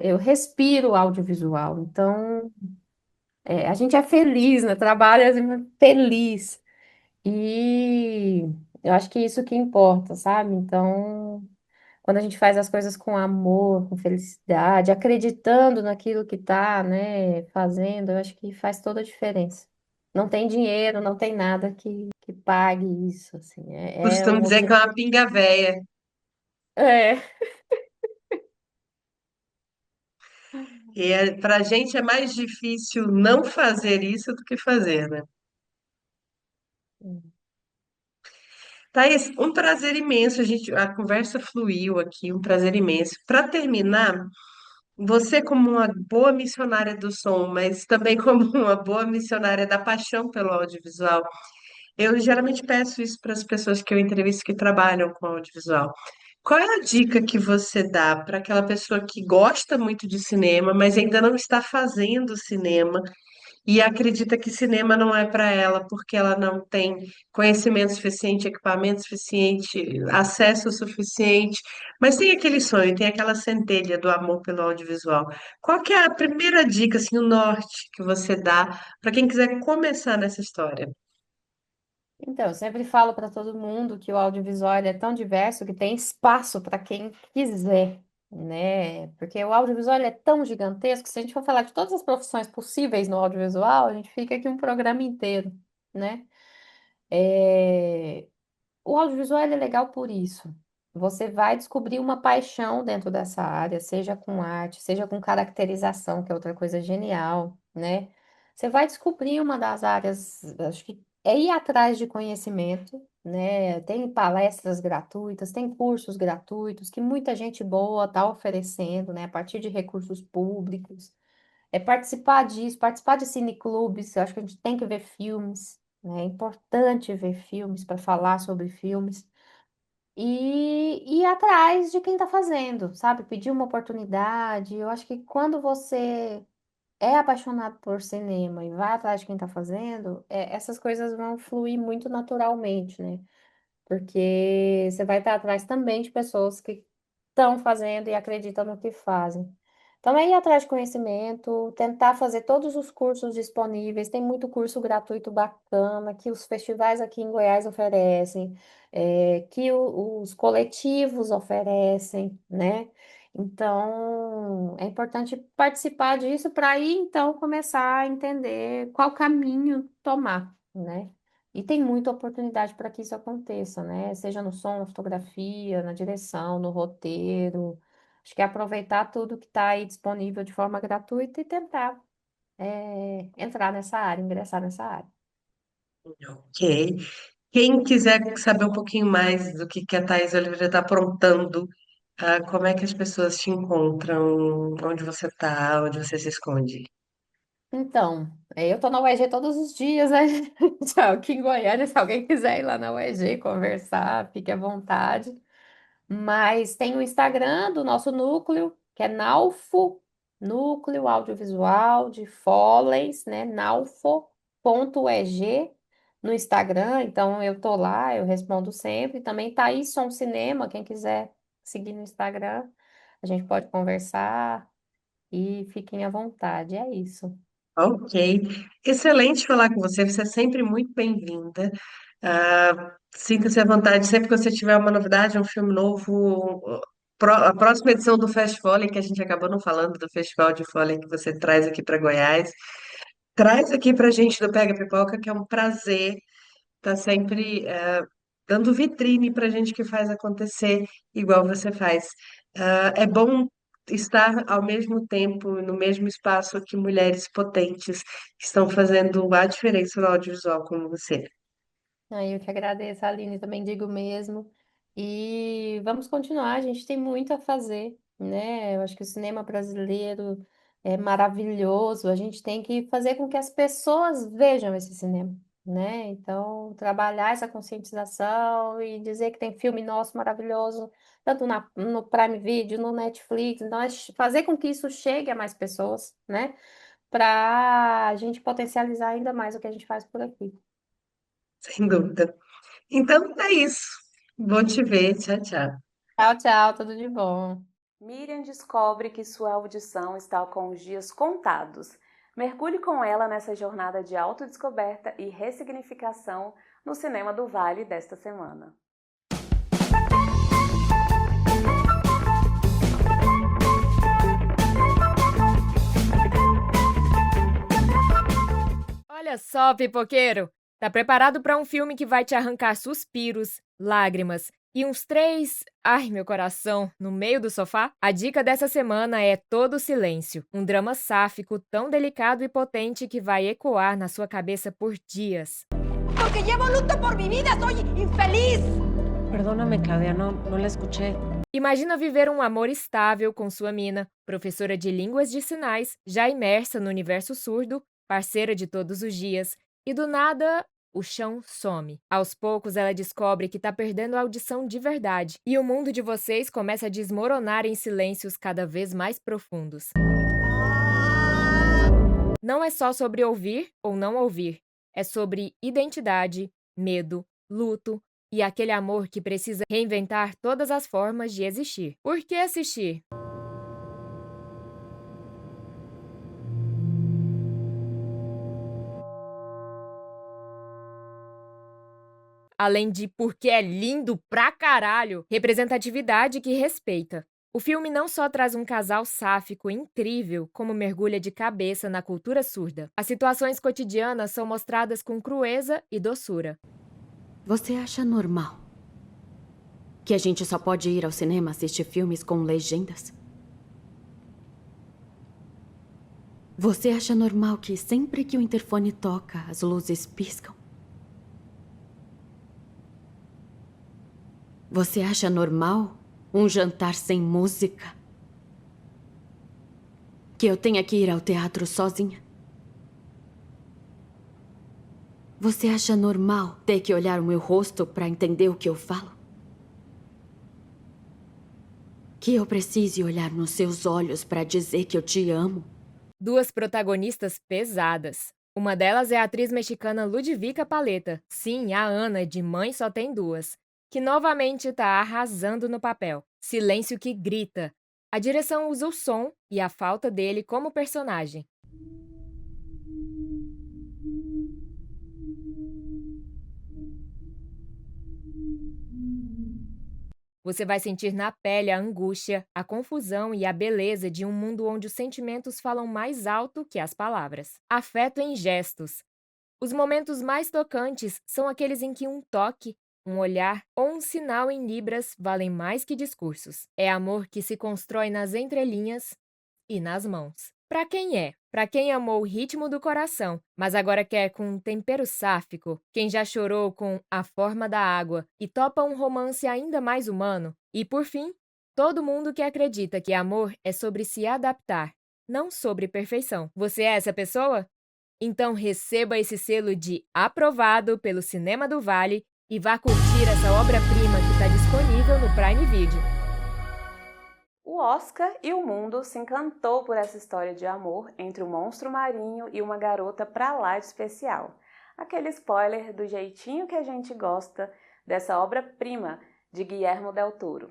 eu respiro audiovisual. Então, a gente é feliz, né? Trabalha assim, feliz. E eu acho que isso que importa, sabe? Então, quando a gente faz as coisas com amor, com felicidade, acreditando naquilo que tá, né, fazendo, eu acho que faz toda a diferença. Não tem dinheiro, não tem nada que pague isso, assim. É Costumo um dizer que é objetivo. uma pinga véia. É. E para a gente é mais difícil não fazer isso do que fazer, né? Thaís, um prazer imenso. A conversa fluiu aqui, um prazer imenso. Para terminar, você, como uma boa missionária do som, mas também como uma boa missionária da paixão pelo audiovisual, eu geralmente peço isso para as pessoas que eu entrevisto que trabalham com audiovisual. Qual é a dica que você dá para aquela pessoa que gosta muito de cinema, mas ainda não está fazendo cinema e acredita que cinema não é para ela porque ela não tem conhecimento suficiente, equipamento suficiente, acesso suficiente, mas tem aquele sonho, tem aquela centelha do amor pelo audiovisual. Qual que é a primeira dica, assim, o norte que você dá para quem quiser começar nessa história? Então, eu sempre falo para todo mundo que o audiovisual ele é tão diverso que tem espaço para quem quiser, né? Porque o audiovisual ele é tão gigantesco que se a gente for falar de todas as profissões possíveis no audiovisual, a gente fica aqui um programa inteiro, né? É, O audiovisual ele é legal por isso. Você vai descobrir uma paixão dentro dessa área, seja com arte, seja com caracterização, que é outra coisa genial, né? Você vai descobrir uma das áreas, acho que é ir atrás de conhecimento, né? Tem palestras gratuitas, tem cursos gratuitos que muita gente boa está oferecendo, né? A partir de recursos públicos. Participar disso, participar de cineclubes, eu acho que a gente tem que ver filmes, né? É importante ver filmes para falar sobre filmes e ir atrás de quem está fazendo, sabe? Pedir uma oportunidade. Eu acho que quando você é apaixonado por cinema e vai atrás de quem está fazendo, essas coisas vão fluir muito naturalmente, né? Porque você vai estar atrás também de pessoas que estão fazendo e acreditam no que fazem. Então, é ir atrás de conhecimento, tentar fazer todos os cursos disponíveis. Tem muito curso gratuito bacana que os festivais aqui em Goiás oferecem, que os coletivos oferecem, né? Então, é importante participar disso para aí, então, começar a entender qual caminho tomar, né? E tem muita oportunidade para que isso aconteça, né? Seja no som, na fotografia, na direção, no roteiro. Acho que é aproveitar tudo que está aí disponível de forma gratuita e tentar entrar nessa área, ingressar nessa área. Ok. Quem quiser saber um pouquinho mais do que a Thaís Oliveira está aprontando, como é que as pessoas te encontram? Onde você está? Onde você se esconde? Então, eu tô na UEG todos os dias, né? Tchau, aqui em Goiânia, se alguém quiser ir lá na UEG conversar, fique à vontade. Mas tem o Instagram do nosso núcleo, que é Naufo, Núcleo Audiovisual de Foles, né? Naufo.eg no Instagram. Então eu tô lá, eu respondo sempre. Também tá aí Som Cinema, quem quiser seguir no Instagram, a gente pode conversar e fiquem à vontade. É isso. Ok. Excelente falar com você. Você é sempre muito bem-vinda. Sinta-se à vontade sempre que você tiver uma novidade, um filme novo. A próxima edição do Festival, que a gente acabou não falando do Festival de Foley que você traz aqui para Goiás. Traz aqui para a gente do Pega Pipoca, que é um prazer estar sempre dando vitrine para a gente que faz acontecer igual você faz. É bom estar ao mesmo tempo, no mesmo espaço que mulheres potentes que estão fazendo a diferença no audiovisual como você. Aí eu que agradeço, Aline, também digo mesmo. E vamos continuar, a gente tem muito a fazer, né? Eu acho que o cinema brasileiro é maravilhoso, a gente tem que fazer com que as pessoas vejam esse cinema, né? Então, trabalhar essa conscientização e dizer que tem filme nosso maravilhoso, tanto no Prime Video, no Netflix, então é fazer com que isso chegue a mais pessoas, né? Para a gente potencializar ainda mais o que a gente faz por aqui. Sem dúvida. Então é isso. Bom te ver. Tchau, tchau. Tchau, tchau, tudo de bom. Miriam descobre que sua audição está com os dias contados. Mergulhe com ela nessa jornada de autodescoberta e ressignificação no Cinema do Vale desta semana. Olha só, pipoqueiro! Tá preparado para um filme que vai te arrancar suspiros, lágrimas e uns 3... Ai, meu coração, no meio do sofá? A dica dessa semana é Todo o Silêncio, um drama sáfico tão delicado e potente que vai ecoar na sua cabeça por dias. Porque llevo luto por mi vida, soy infeliz. Perdóname, Claudia, no la escuché. Imagina viver um amor estável com sua mina, professora de línguas de sinais, já imersa no universo surdo, parceira de todos os dias, e do nada, o chão some. Aos poucos, ela descobre que tá perdendo a audição de verdade, e o mundo de vocês começa a desmoronar em silêncios cada vez mais profundos. Não é só sobre ouvir ou não ouvir, é sobre identidade, medo, luto e aquele amor que precisa reinventar todas as formas de existir. Por que assistir? Além de porque é lindo pra caralho, representatividade que respeita. O filme não só traz um casal sáfico incrível, como mergulha de cabeça na cultura surda. As situações cotidianas são mostradas com crueza e doçura. Você acha normal que a gente só pode ir ao cinema assistir filmes com legendas? Você acha normal que sempre que o interfone toca, as luzes piscam? Você acha normal um jantar sem música? Que eu tenha que ir ao teatro sozinha? Você acha normal ter que olhar o meu rosto para entender o que eu falo? Que eu precise olhar nos seus olhos para dizer que eu te amo? Duas protagonistas pesadas. Uma delas é a atriz mexicana Ludvica Paleta, sim, a Ana de Mãe Só Tem Duas, que novamente está arrasando no papel. Silêncio que grita. A direção usa o som e a falta dele como personagem. Você vai sentir na pele a angústia, a confusão e a beleza de um mundo onde os sentimentos falam mais alto que as palavras. Afeto em gestos. Os momentos mais tocantes são aqueles em que um toque, um olhar ou um sinal em libras valem mais que discursos. É amor que se constrói nas entrelinhas e nas mãos. Para quem é? Para quem amou o ritmo do coração, mas agora quer com um tempero sáfico, quem já chorou com A Forma da Água e topa um romance ainda mais humano, e por fim, todo mundo que acredita que amor é sobre se adaptar, não sobre perfeição. Você é essa pessoa? Então receba esse selo de aprovado pelo Cinema do Vale e vá curtir essa obra-prima que está disponível no Prime Video. O Oscar e o mundo se encantou por essa história de amor entre um monstro marinho e uma garota pra lá de especial. Aquele spoiler do jeitinho que a gente gosta dessa obra-prima de Guillermo del Toro.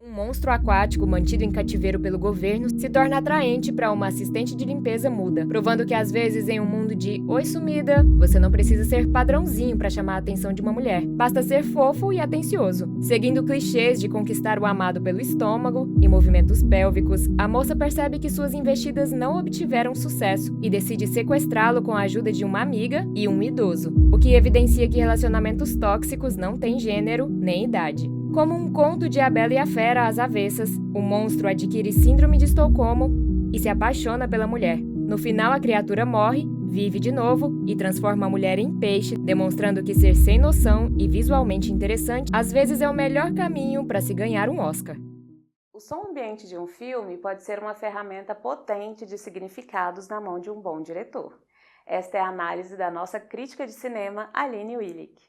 Um monstro aquático mantido em cativeiro pelo governo se torna atraente para uma assistente de limpeza muda, provando que às vezes em um mundo de oi sumida, você não precisa ser padrãozinho para chamar a atenção de uma mulher, basta ser fofo e atencioso. Seguindo clichês de conquistar o amado pelo estômago e movimentos pélvicos, a moça percebe que suas investidas não obtiveram sucesso e decide sequestrá-lo com a ajuda de uma amiga e um idoso, o que evidencia que relacionamentos tóxicos não têm gênero nem idade. Como um conto de A Bela e a Fera às avessas, o monstro adquire síndrome de Estocolmo e se apaixona pela mulher. No final, a criatura morre, vive de novo e transforma a mulher em peixe, demonstrando que ser sem noção e visualmente interessante às vezes é o melhor caminho para se ganhar um Oscar. O som ambiente de um filme pode ser uma ferramenta potente de significados na mão de um bom diretor. Esta é a análise da nossa crítica de cinema, Aline Willick.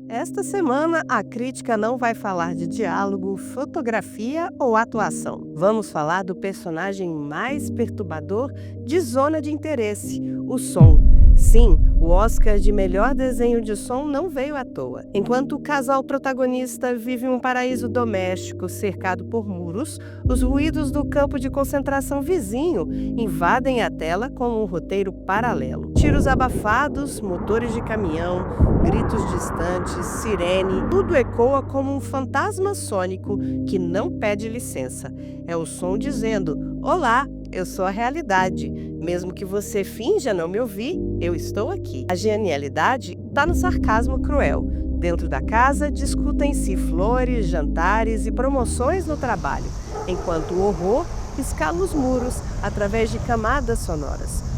Esta semana, a crítica não vai falar de diálogo, fotografia ou atuação. Vamos falar do personagem mais perturbador de Zona de Interesse, o som. Sim, o Oscar de melhor desenho de som não veio à toa. Enquanto o casal protagonista vive um paraíso doméstico cercado por muros, os ruídos do campo de concentração vizinho invadem a tela com um roteiro paralelo. Tiros abafados, motores de caminhão, gritos distantes, sirene, tudo ecoa como um fantasma sônico que não pede licença. É o som dizendo: "Olá, eu sou a realidade. Mesmo que você finja não me ouvir, eu estou aqui." A genialidade está no sarcasmo cruel. Dentro da casa, discutem-se flores, jantares e promoções no trabalho, enquanto o horror escala os muros através de camadas sonoras.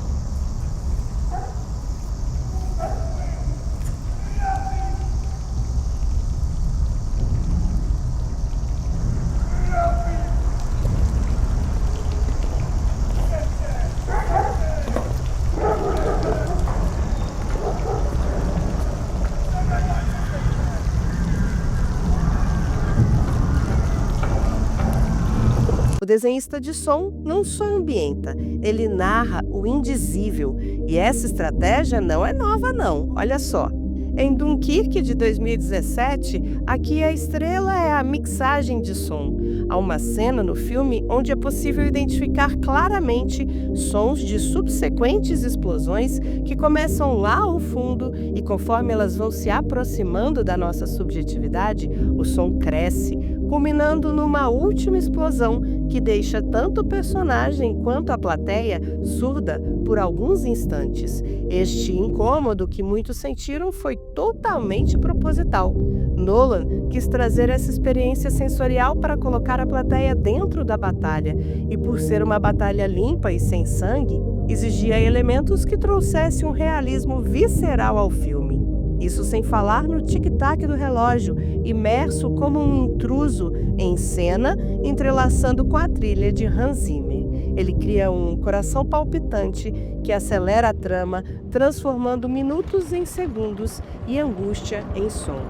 O desenhista de som não só ambienta, ele narra o indizível. E essa estratégia não é nova, não. Olha só. Em Dunkirk, de 2017, aqui a estrela é a mixagem de som. Há uma cena no filme onde é possível identificar claramente sons de subsequentes explosões que começam lá ao fundo e, conforme elas vão se aproximando da nossa subjetividade, o som cresce, culminando numa última explosão que deixa tanto o personagem quanto a plateia surda por alguns instantes. Este incômodo que muitos sentiram foi totalmente proposital. Nolan quis trazer essa experiência sensorial para colocar a plateia dentro da batalha, e por ser uma batalha limpa e sem sangue, exigia elementos que trouxessem um realismo visceral ao filme. Isso sem falar no tic-tac do relógio, imerso como um intruso em cena, entrelaçando com a trilha de Hans Zimmer. Ele cria um coração palpitante que acelera a trama, transformando minutos em segundos e angústia em som.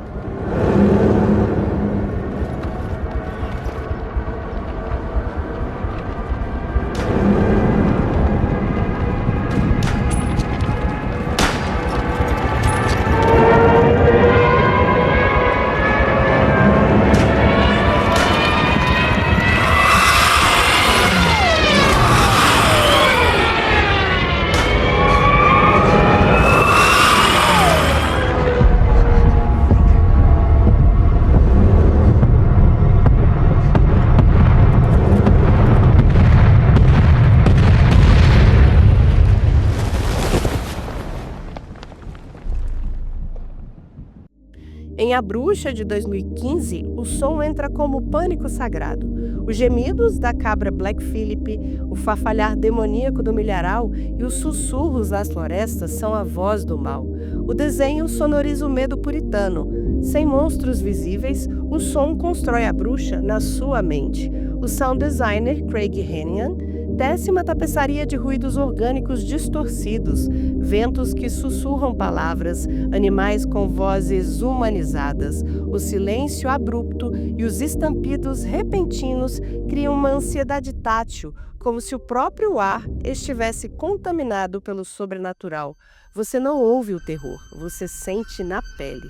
A Bruxa, de 2015, o som entra como pânico sagrado. Os gemidos da cabra Black Phillip, o farfalhar demoníaco do milharal e os sussurros das florestas são a voz do mal. O desenho sonoriza o medo puritano. Sem monstros visíveis, o som constrói a bruxa na sua mente. O sound designer Craig Henian tece uma tapeçaria de ruídos orgânicos distorcidos, ventos que sussurram palavras, animais com vozes humanizadas. O silêncio abrupto e os estampidos repentinos criam uma ansiedade tátil, como se o próprio ar estivesse contaminado pelo sobrenatural. Você não ouve o terror, você sente na pele.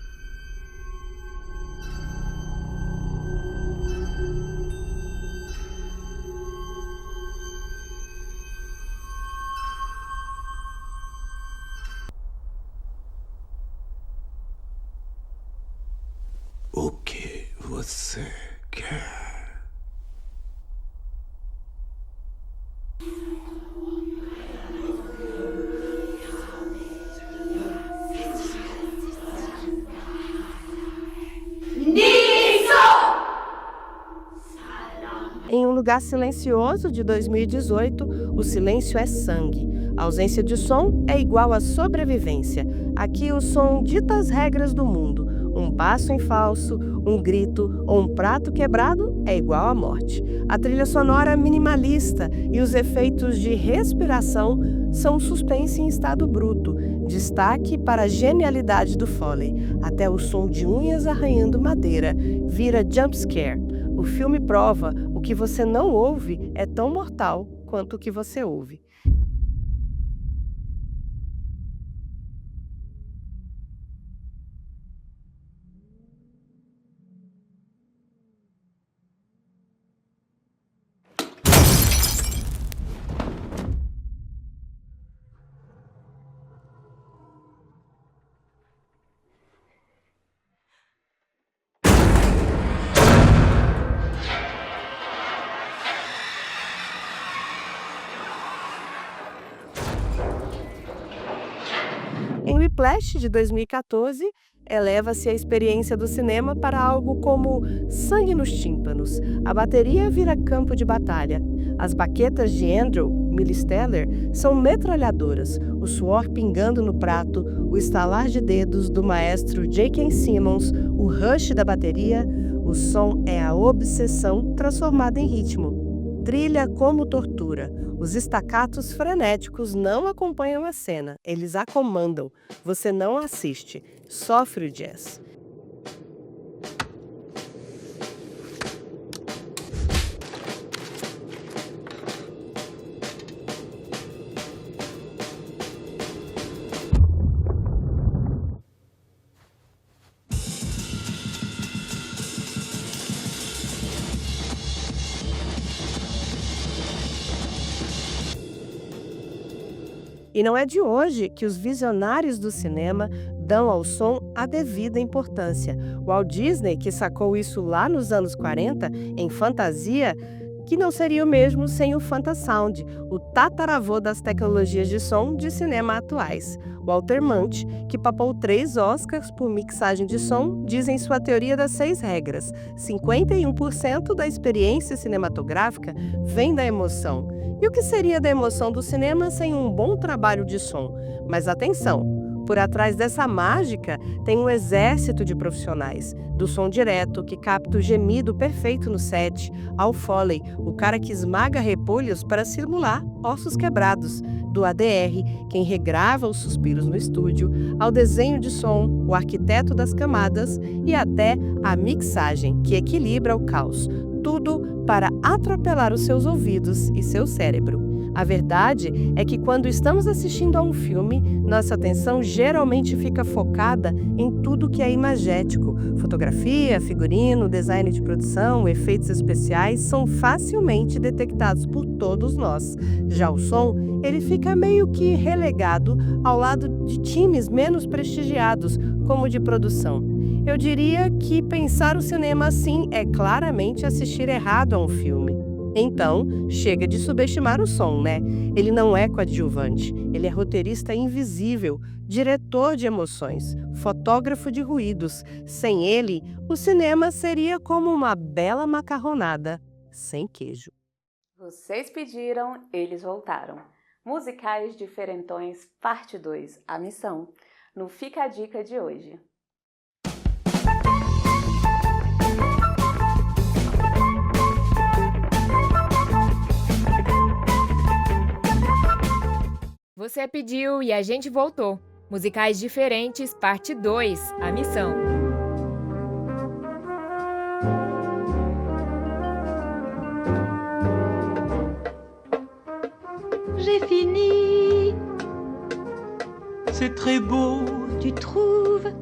O que você quer? Em Um Lugar Silencioso, de 2018, o silêncio é sangue. A ausência de som é igual à sobrevivência. Aqui o som dita as regras do mundo. Um passo em falso, um grito ou um prato quebrado é igual à morte. A trilha sonora minimalista e os efeitos de respiração são suspense em estado bruto. Destaque para a genialidade do Foley. Até o som de unhas arranhando madeira vira jumpscare. O filme prova: o que você não ouve é tão mortal quanto o que você ouve. Em Whiplash, de 2014, eleva-se a experiência do cinema para algo como sangue nos tímpanos. A bateria vira campo de batalha. As baquetas de Andrew, Millie Steller, são metralhadoras. O suor pingando no prato, o estalar de dedos do maestro J.K. Simmons, o rush da bateria, o som é a obsessão transformada em ritmo. Trilha como tortura. Os estacatos frenéticos não acompanham a cena, eles a comandam. Você não assiste, sofre o jazz. E não é de hoje que os visionários do cinema dão ao som a devida importância. Walt Disney, que sacou isso lá nos anos 40, em Fantasia, que não seria o mesmo sem o Fantasound, o tataravô das tecnologias de som de cinema atuais. Walter Murch, que papou 3 Oscars por mixagem de som, diz em sua teoria das 6 regras: 51% da experiência cinematográfica vem da emoção. E o que seria da emoção do cinema sem um bom trabalho de som? Mas atenção! Por atrás dessa mágica tem um exército de profissionais, do som direto, que capta o gemido perfeito no set, ao Foley, o cara que esmaga repolhos para simular ossos quebrados, do ADR, quem regrava os suspiros no estúdio, ao desenho de som, o arquiteto das camadas e até a mixagem, que equilibra o caos. Tudo para atropelar os seus ouvidos e seu cérebro. A verdade é que quando estamos assistindo a um filme, nossa atenção geralmente fica focada em tudo que é imagético. Fotografia, figurino, design de produção, efeitos especiais são facilmente detectados por todos nós. Já o som, ele fica meio que relegado ao lado de times menos prestigiados, como o de produção. Eu diria que pensar o cinema assim é claramente assistir errado a um filme. Então, chega de subestimar o som, né? Ele não é coadjuvante, ele é roteirista invisível, diretor de emoções, fotógrafo de ruídos. Sem ele, o cinema seria como uma bela macarronada sem queijo. Vocês pediram, eles voltaram. Musicais Diferentões, parte 2, A Missão, no Fica a Dica de hoje. Você pediu e a gente voltou. Musicais Diferentes, parte 2, A Missão. J'ai fini. C'est très beau, tu trouves?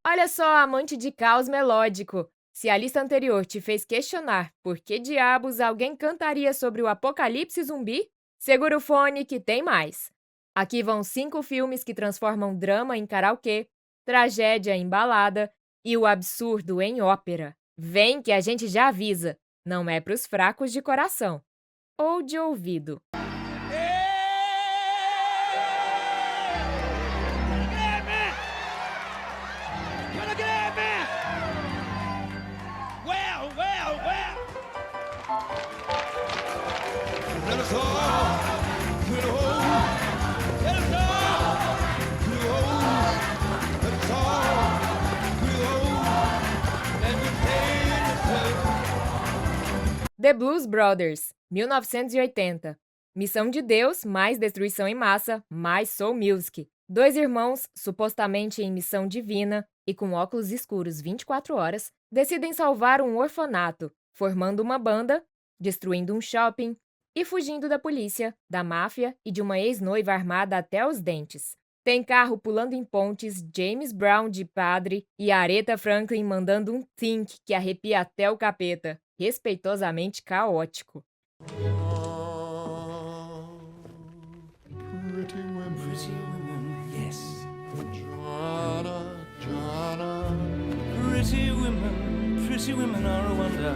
Olha só, amante de caos melódico. Se a lista anterior te fez questionar por que diabos alguém cantaria sobre o apocalipse zumbi, segura o fone que tem mais. Aqui vão 5 filmes que transformam drama em karaokê, tragédia em balada e o absurdo em ópera. Vem que a gente já avisa, não é pros fracos de coração. Ou de ouvido. The Blues Brothers, 1980. Missão de Deus, mais destruição em massa, mais soul music. 2 irmãos, supostamente em missão divina e com óculos escuros 24 horas, decidem salvar um orfanato, formando uma banda, destruindo um shopping e fugindo da polícia, da máfia e de uma ex-noiva armada até os dentes. Tem carro pulando em pontes, James Brown de padre e Aretha Franklin mandando um think que arrepia até o capeta. Respeitosamente caótico. Pretty women, yes. Pretty women are a wonder.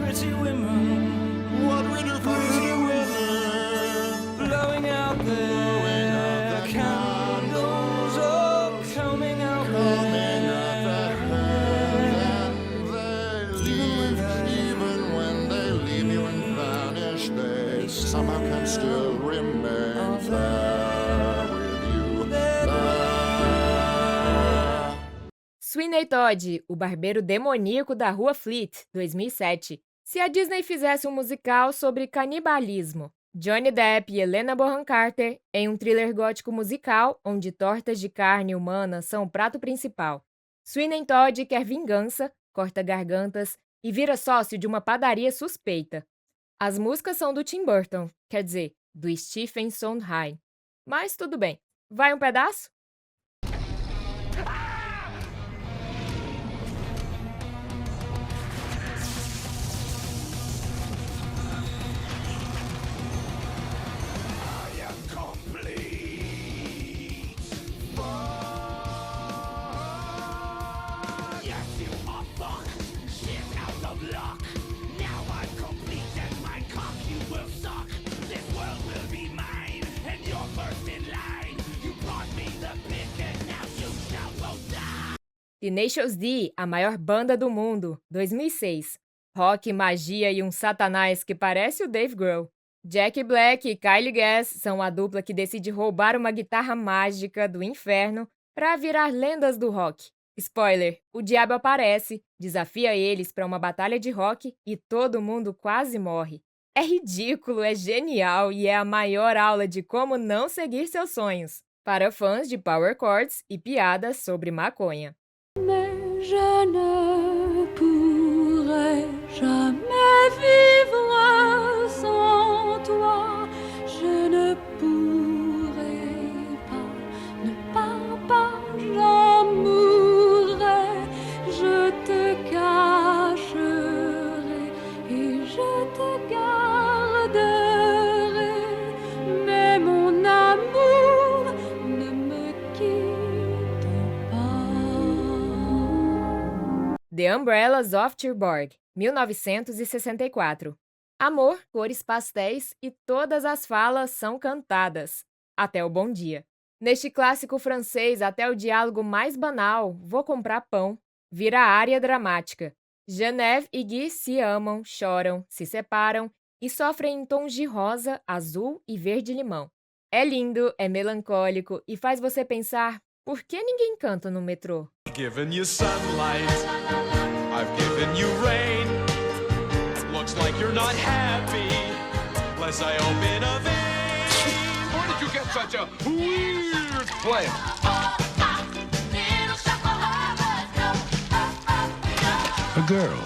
Pretty women, what wonderful pretty women, blowing out their candles, oh, combing out their hair. Even when they leave you and vanish, they somehow can still remain there with you. Sweeney Todd, o barbeiro demoníaco da Rua Fleet, 2007. Se a Disney fizesse um musical sobre canibalismo, Johnny Depp e Helena Bonham Carter em um thriller gótico musical onde tortas de carne humana são o prato principal. Sweeney Todd quer vingança, corta gargantas e vira sócio de uma padaria suspeita. As músicas são do Tim Burton, quer dizer, do Stephen Sondheim. Mas tudo bem. Vai um pedaço? Tenacious D, a maior banda do mundo, 2006. Rock, magia e um satanás que parece o Dave Grohl. Jack Black e Kylie Gass são a dupla que decide roubar uma guitarra mágica do inferno para virar lendas do rock. Spoiler, o diabo aparece, desafia eles para uma batalha de rock e todo mundo quase morre. É ridículo, é genial e é a maior aula de como não seguir seus sonhos. Para fãs de power chords e piadas sobre maconha. Mais je ne pourrai jamais vivre sans toi. Je ne pourrai pas, ne pars pas, j'en mourrai. Je te cacherai et je te garderai. Mais mon amour ne me quitte pas. The Umbrellas of Cherbourg, 1964. Amor, cores pastéis e todas as falas são cantadas. Até o bom dia. Neste clássico francês, até o diálogo mais banal, vou comprar pão, vira área dramática. Genève e Guy se amam, choram, se separam e sofrem em tons de rosa, azul e verde-limão. É lindo, é melancólico e faz você pensar, por que ninguém canta no metrô? Given you sunlight, I've given you rain. Looks like you're not happy, lest I open a vein. Where did you get such a weird plan? A girl.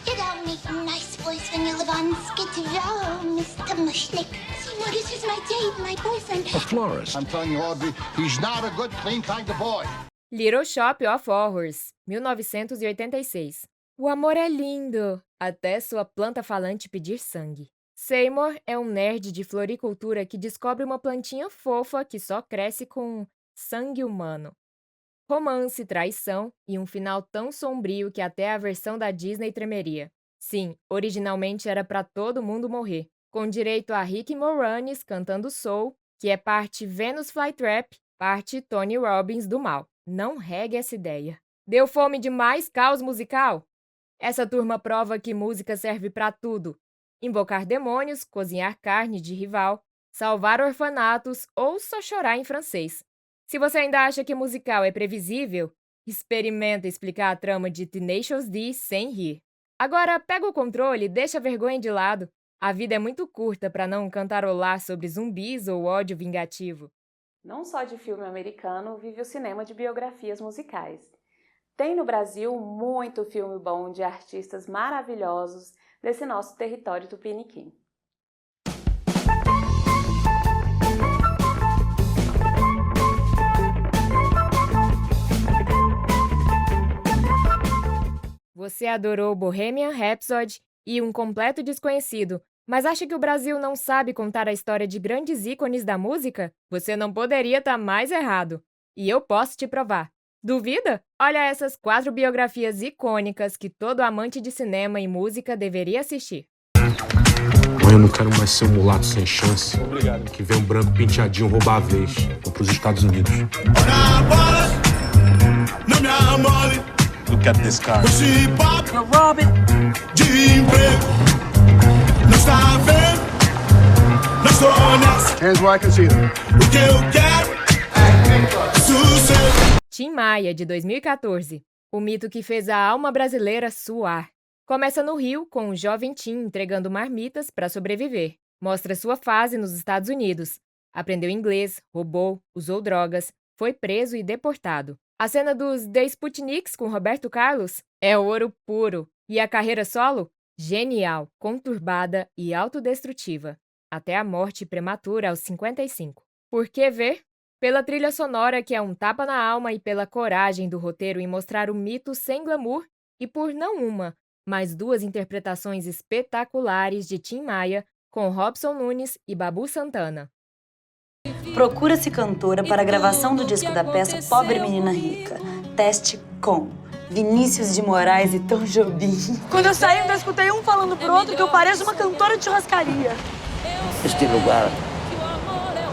You don't make a nice voice when you live on Skid Row, Mr. Mushnick. Seymour, this is my date, my boyfriend. A florist. I'm telling you, Audrey, he's not a good, clean kind of boy. Little Shop of Horrors, 1986. O amor é lindo, até sua planta falante pedir sangue. Seymour é um nerd de floricultura que descobre uma plantinha fofa que só cresce com sangue humano. Romance, traição e um final tão sombrio que até a versão da Disney tremeria. Sim, originalmente era pra todo mundo morrer, com direito a Rick Moranis cantando Soul, que é parte Venus Flytrap, parte Tony Robbins do mal. Não regue essa ideia. Deu fome de mais caos musical? Essa turma prova que música serve pra tudo. Invocar demônios, cozinhar carne de rival, salvar orfanatos ou só chorar em francês. Se você ainda acha que musical é previsível, experimenta explicar a trama de Tenacious D sem rir. Agora pega o controle e deixa a vergonha de lado. A vida é muito curta para não cantarolar sobre zumbis ou ódio vingativo. Não só de filme americano vive o cinema de biografias musicais. Tem no Brasil muito filme bom de artistas maravilhosos desse nosso território tupiniquim. Você adorou Bohemian Rhapsody e Um Completo Desconhecido, mas acha que o Brasil não sabe contar a história de grandes ícones da música? Você não poderia estar mais errado. E eu posso te provar. Duvida? Olha essas 4 biografias icônicas que todo amante de cinema e música deveria assistir. Eu não quero mais ser um mulato sem chance. Obrigado. Que vem um branco penteadinho roubar a vez. Vou pros Estados Unidos. Look at this car. Hands where I can see them. Tim Maia, de 2014. O mito que fez a alma brasileira suar. Começa no Rio, com um jovem Tim entregando marmitas para sobreviver. Mostra sua fase nos Estados Unidos. Aprendeu inglês, roubou, usou drogas, foi preso e deportado. A cena dos The Sputniks com Roberto Carlos é ouro puro. E a carreira solo? Genial, conturbada e autodestrutiva. Até a morte prematura aos 55. Por que ver? Pela trilha sonora, que é um tapa na alma, e pela coragem do roteiro em mostrar o mito sem glamour, e por não uma, mas 2 interpretações espetaculares de Tim Maia, com Robson Nunes e Babu Santana. Procura-se cantora para a gravação do disco da peça Pobre Menina Rica. Teste com Vinícius de Moraes e Tom Jobim. Quando eu saí, eu escutei um falando pro outro que eu pareço uma cantora de churrascaria. Este lugar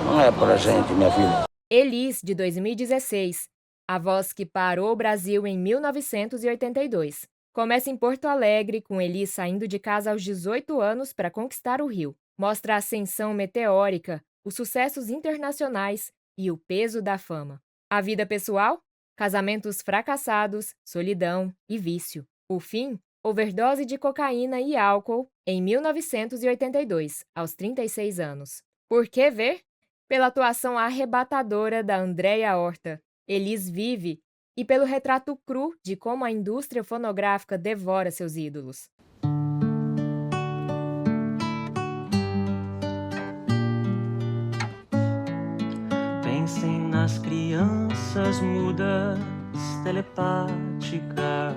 não é pra gente, minha filha. Elis, de 2016. A voz que parou o Brasil em 1982. Começa em Porto Alegre, com Elis saindo de casa aos 18 anos para conquistar o Rio. Mostra a ascensão meteórica, os sucessos internacionais e o peso da fama. A vida pessoal? Casamentos fracassados, solidão e vício. O fim? Overdose de cocaína e álcool em 1982, aos 36 anos. Por que ver? Pela atuação arrebatadora da Andréia Horta. Elis vive e pelo retrato cru de como a indústria fonográfica devora seus ídolos. Pensem nas crianças mudas, telepáticas.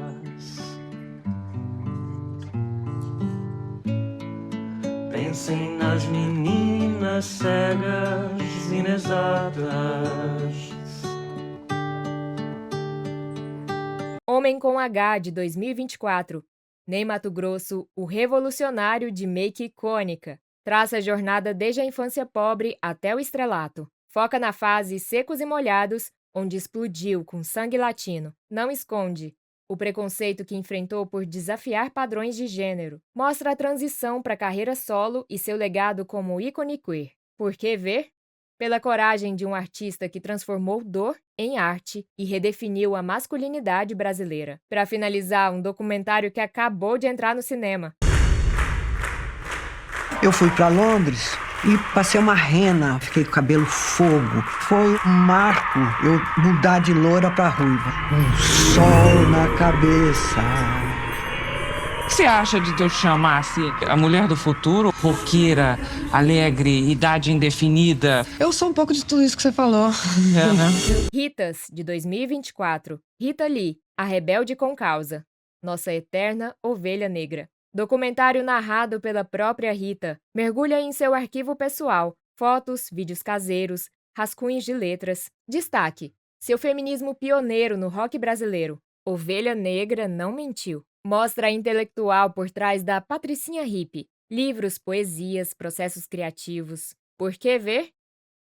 Pensem nas meninas cegas, inexatas. Homem com H, de 2024. Ney Matogrosso, o revolucionário de make icônica. Traça a jornada desde a infância pobre até o estrelato. Foca na fase Secos e Molhados, onde explodiu com sangue latino. Não esconde o preconceito que enfrentou por desafiar padrões de gênero. Mostra a transição para a carreira solo e seu legado como ícone queer. Por que ver? Pela coragem de um artista que transformou dor em arte e redefiniu a masculinidade brasileira. Para finalizar, um documentário que acabou de entrar no cinema. Eu fui para Londres e passei uma rena, fiquei com o cabelo fogo. Foi um marco eu mudar de loira para ruiva. Um sol na cabeça. O que você acha de eu chamasse a mulher do futuro, roqueira, alegre, idade indefinida? Eu sou um pouco de tudo isso que você falou. É, né? Ritas, de 2024. Rita Lee, a rebelde com causa. Nossa eterna ovelha negra. Documentário narrado pela própria Rita. Mergulha em seu arquivo pessoal. Fotos, vídeos caseiros, rascunhos de letras. Destaque: seu feminismo pioneiro no rock brasileiro. Ovelha Negra não mentiu. Mostra a intelectual por trás da Patricinha Hippie. Livros, poesias, processos criativos. Por que ver?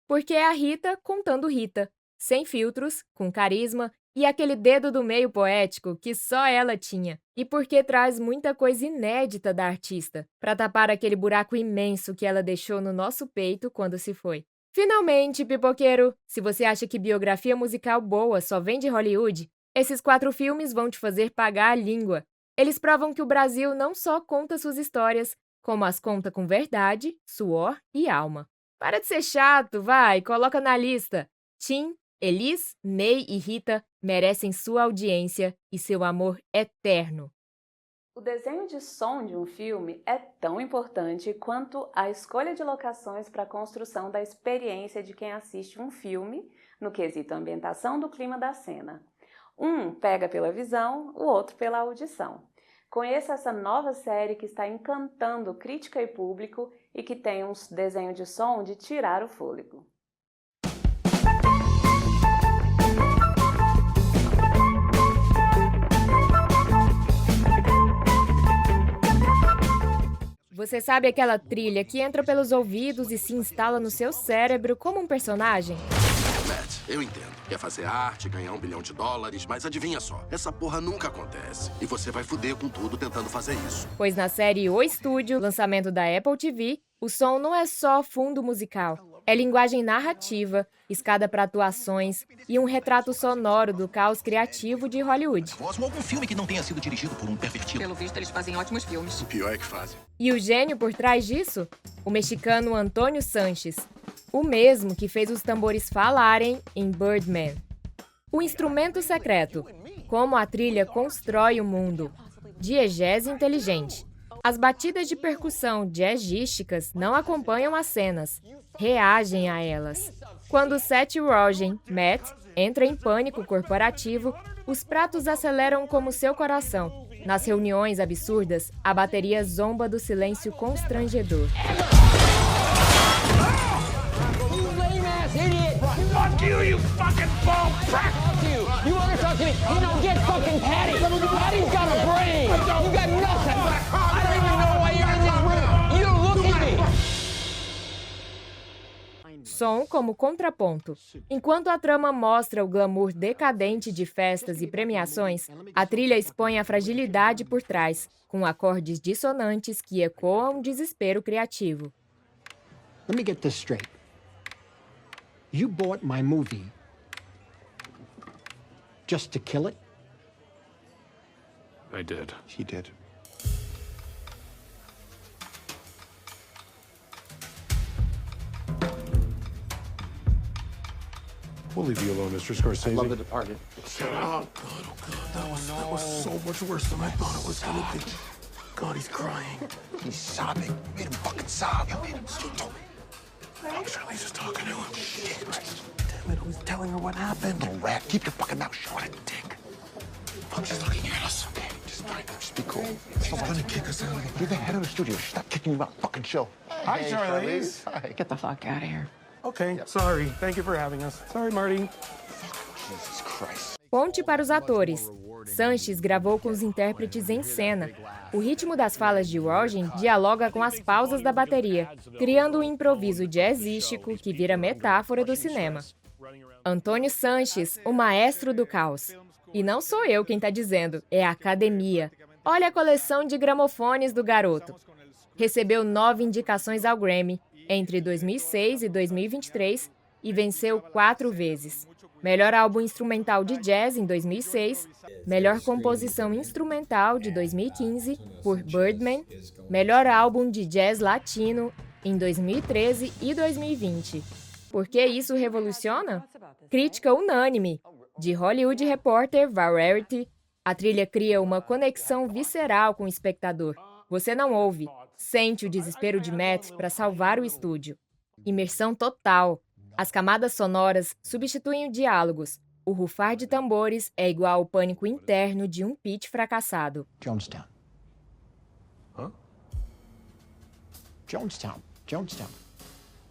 Porque é a Rita contando Rita. Sem filtros, com carisma e aquele dedo do meio poético que só ela tinha. E porque traz muita coisa inédita da artista, para tapar aquele buraco imenso que ela deixou no nosso peito quando se foi. Finalmente, pipoqueiro, se você acha que biografia musical boa só vem de Hollywood, esses 4 filmes vão te fazer pagar a língua. Eles provam que o Brasil não só conta suas histórias, como as conta com verdade, suor e alma. Para de ser chato, vai, coloca na lista. Tim, Elis, Ney e Rita merecem sua audiência e seu amor eterno. O desenho de som de um filme é tão importante quanto a escolha de locações para a construção da experiência de quem assiste um filme, no quesito ambientação do clima da cena. Um pega pela visão, o outro pela audição. Conheça essa nova série que está encantando crítica e público e que tem um desenho de som de tirar o fôlego. Você sabe aquela trilha que entra pelos ouvidos e se instala no seu cérebro como um personagem? Matt, eu entendo. Quer fazer arte, ganhar $1 bilhão, mas adivinha só, essa porra nunca acontece. E você vai fuder com tudo tentando fazer isso. Pois na série O Estúdio, lançamento da Apple TV, o som não é só fundo musical. É linguagem narrativa, escada para atuações e um retrato sonoro do caos criativo de Hollywood. Ou algum filme que não tenha sido dirigido por um pervertido. Pelo visto, eles fazem ótimos filmes. O pior é que fazem. E o gênio por trás disso? O mexicano Antônio Sanches. O mesmo que fez os tambores falarem em Birdman. O instrumento secreto. Como a trilha constrói o mundo. Diegese inteligente. As batidas de percussão jazzísticas não acompanham as cenas, reagem a elas. Quando Seth Rogen, Matt, entra em pânico corporativo, os pratos aceleram como seu coração. Nas reuniões absurdas, a bateria zomba do silêncio constrangedor. Fuck you, you fucking bone crack! Fuck you! You wanna talk to me? You don't get fucking Patty! Patty's got a brain! You got nothing! I don't even know why you're in this room! You don't look at me! Som como contraponto. Enquanto a trama mostra o glamour decadente de festas e premiações, a trilha expõe a fragilidade por trás, com acordes dissonantes que ecoam desespero criativo. Let me get this straight. You bought my movie just to kill it? I did. He did. We'll leave you alone, Mr. Scorsese. Love The Departed. Oh, God, that was so much worse than I thought it was gonna be. God, he's crying. He's sobbing. You made him fucking sob. You made him stop. I'm Charlie's just talking to him. Shit. Damn it, who's telling her what happened? Little rat, keep your fucking mouth shut. What a dick. Fuck, she's looking at us. Okay, just be cool. She's gonna kick us out of here. You're the head of the studio. Stop kicking him out. Fucking chill. Hi, Charlize. Hi. Get the fuck out of here. Okay, sorry. Thank you for having us. Sorry, Marty. Jesus Christ. Ponte para os atores. Sanches gravou com os intérpretes em cena. O ritmo das falas de Rogen dialoga com as pausas da bateria, criando um improviso jazzístico que vira metáfora do cinema. Antônio Sanches, o maestro do caos. E não sou eu quem está dizendo, é a academia. Olha a coleção de gramofones do garoto. Recebeu 9 indicações ao Grammy entre 2006 e 2023 e venceu 4 vezes. Melhor álbum instrumental de jazz em 2006, melhor composição instrumental de 2015 por Birdman, melhor álbum de jazz latino em 2013 e 2020. Por que isso revoluciona? Crítica unânime. De Hollywood Reporter, Variety, a trilha cria uma conexão visceral com o espectador. Você não ouve, sente o desespero de Matt para salvar o estúdio. Imersão total. As camadas sonoras substituem os diálogos. O rufar de tambores é igual ao pânico interno de um pitch fracassado. Jonestown. Jonestown. Jonestown.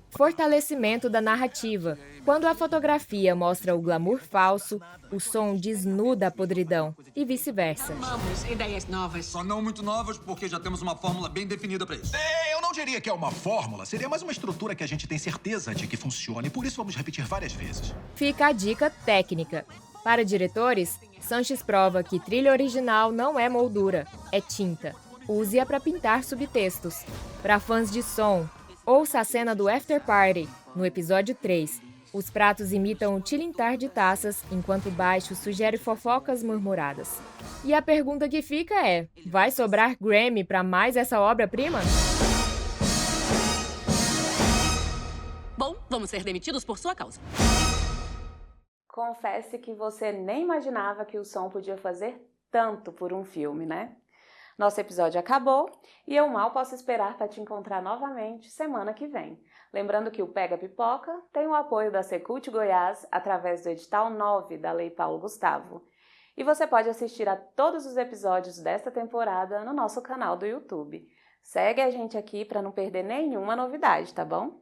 Fortalecimento da narrativa. Quando a fotografia mostra o glamour falso, o som desnuda a podridão, e vice-versa. Amamos ideias novas. Só não muito novas, porque já temos uma fórmula bem definida para isso. Eu não diria que é uma fórmula. Seria mais uma estrutura que a gente tem certeza de que funciona. E por isso vamos repetir várias vezes. Fica a dica técnica. Para diretores, Sanches prova que trilha original não é moldura, é tinta. Use-a para pintar subtextos. Para fãs de som, ouça a cena do After Party, no episódio 3. Os pratos imitam o tilintar de taças, enquanto o baixo sugere fofocas murmuradas. E a pergunta que fica é, vai sobrar Grammy para mais essa obra-prima? Bom, vamos ser demitidos por sua causa. Confesse que você nem imaginava que o som podia fazer tanto por um filme, né? Nosso episódio acabou e eu mal posso esperar para te encontrar novamente semana que vem. Lembrando que o Pega Pipoca tem o apoio da Secult Goiás através do edital 9 da Lei Paulo Gustavo. E você pode assistir a todos os episódios desta temporada no nosso canal do YouTube. Segue a gente aqui para não perder nenhuma novidade, tá bom?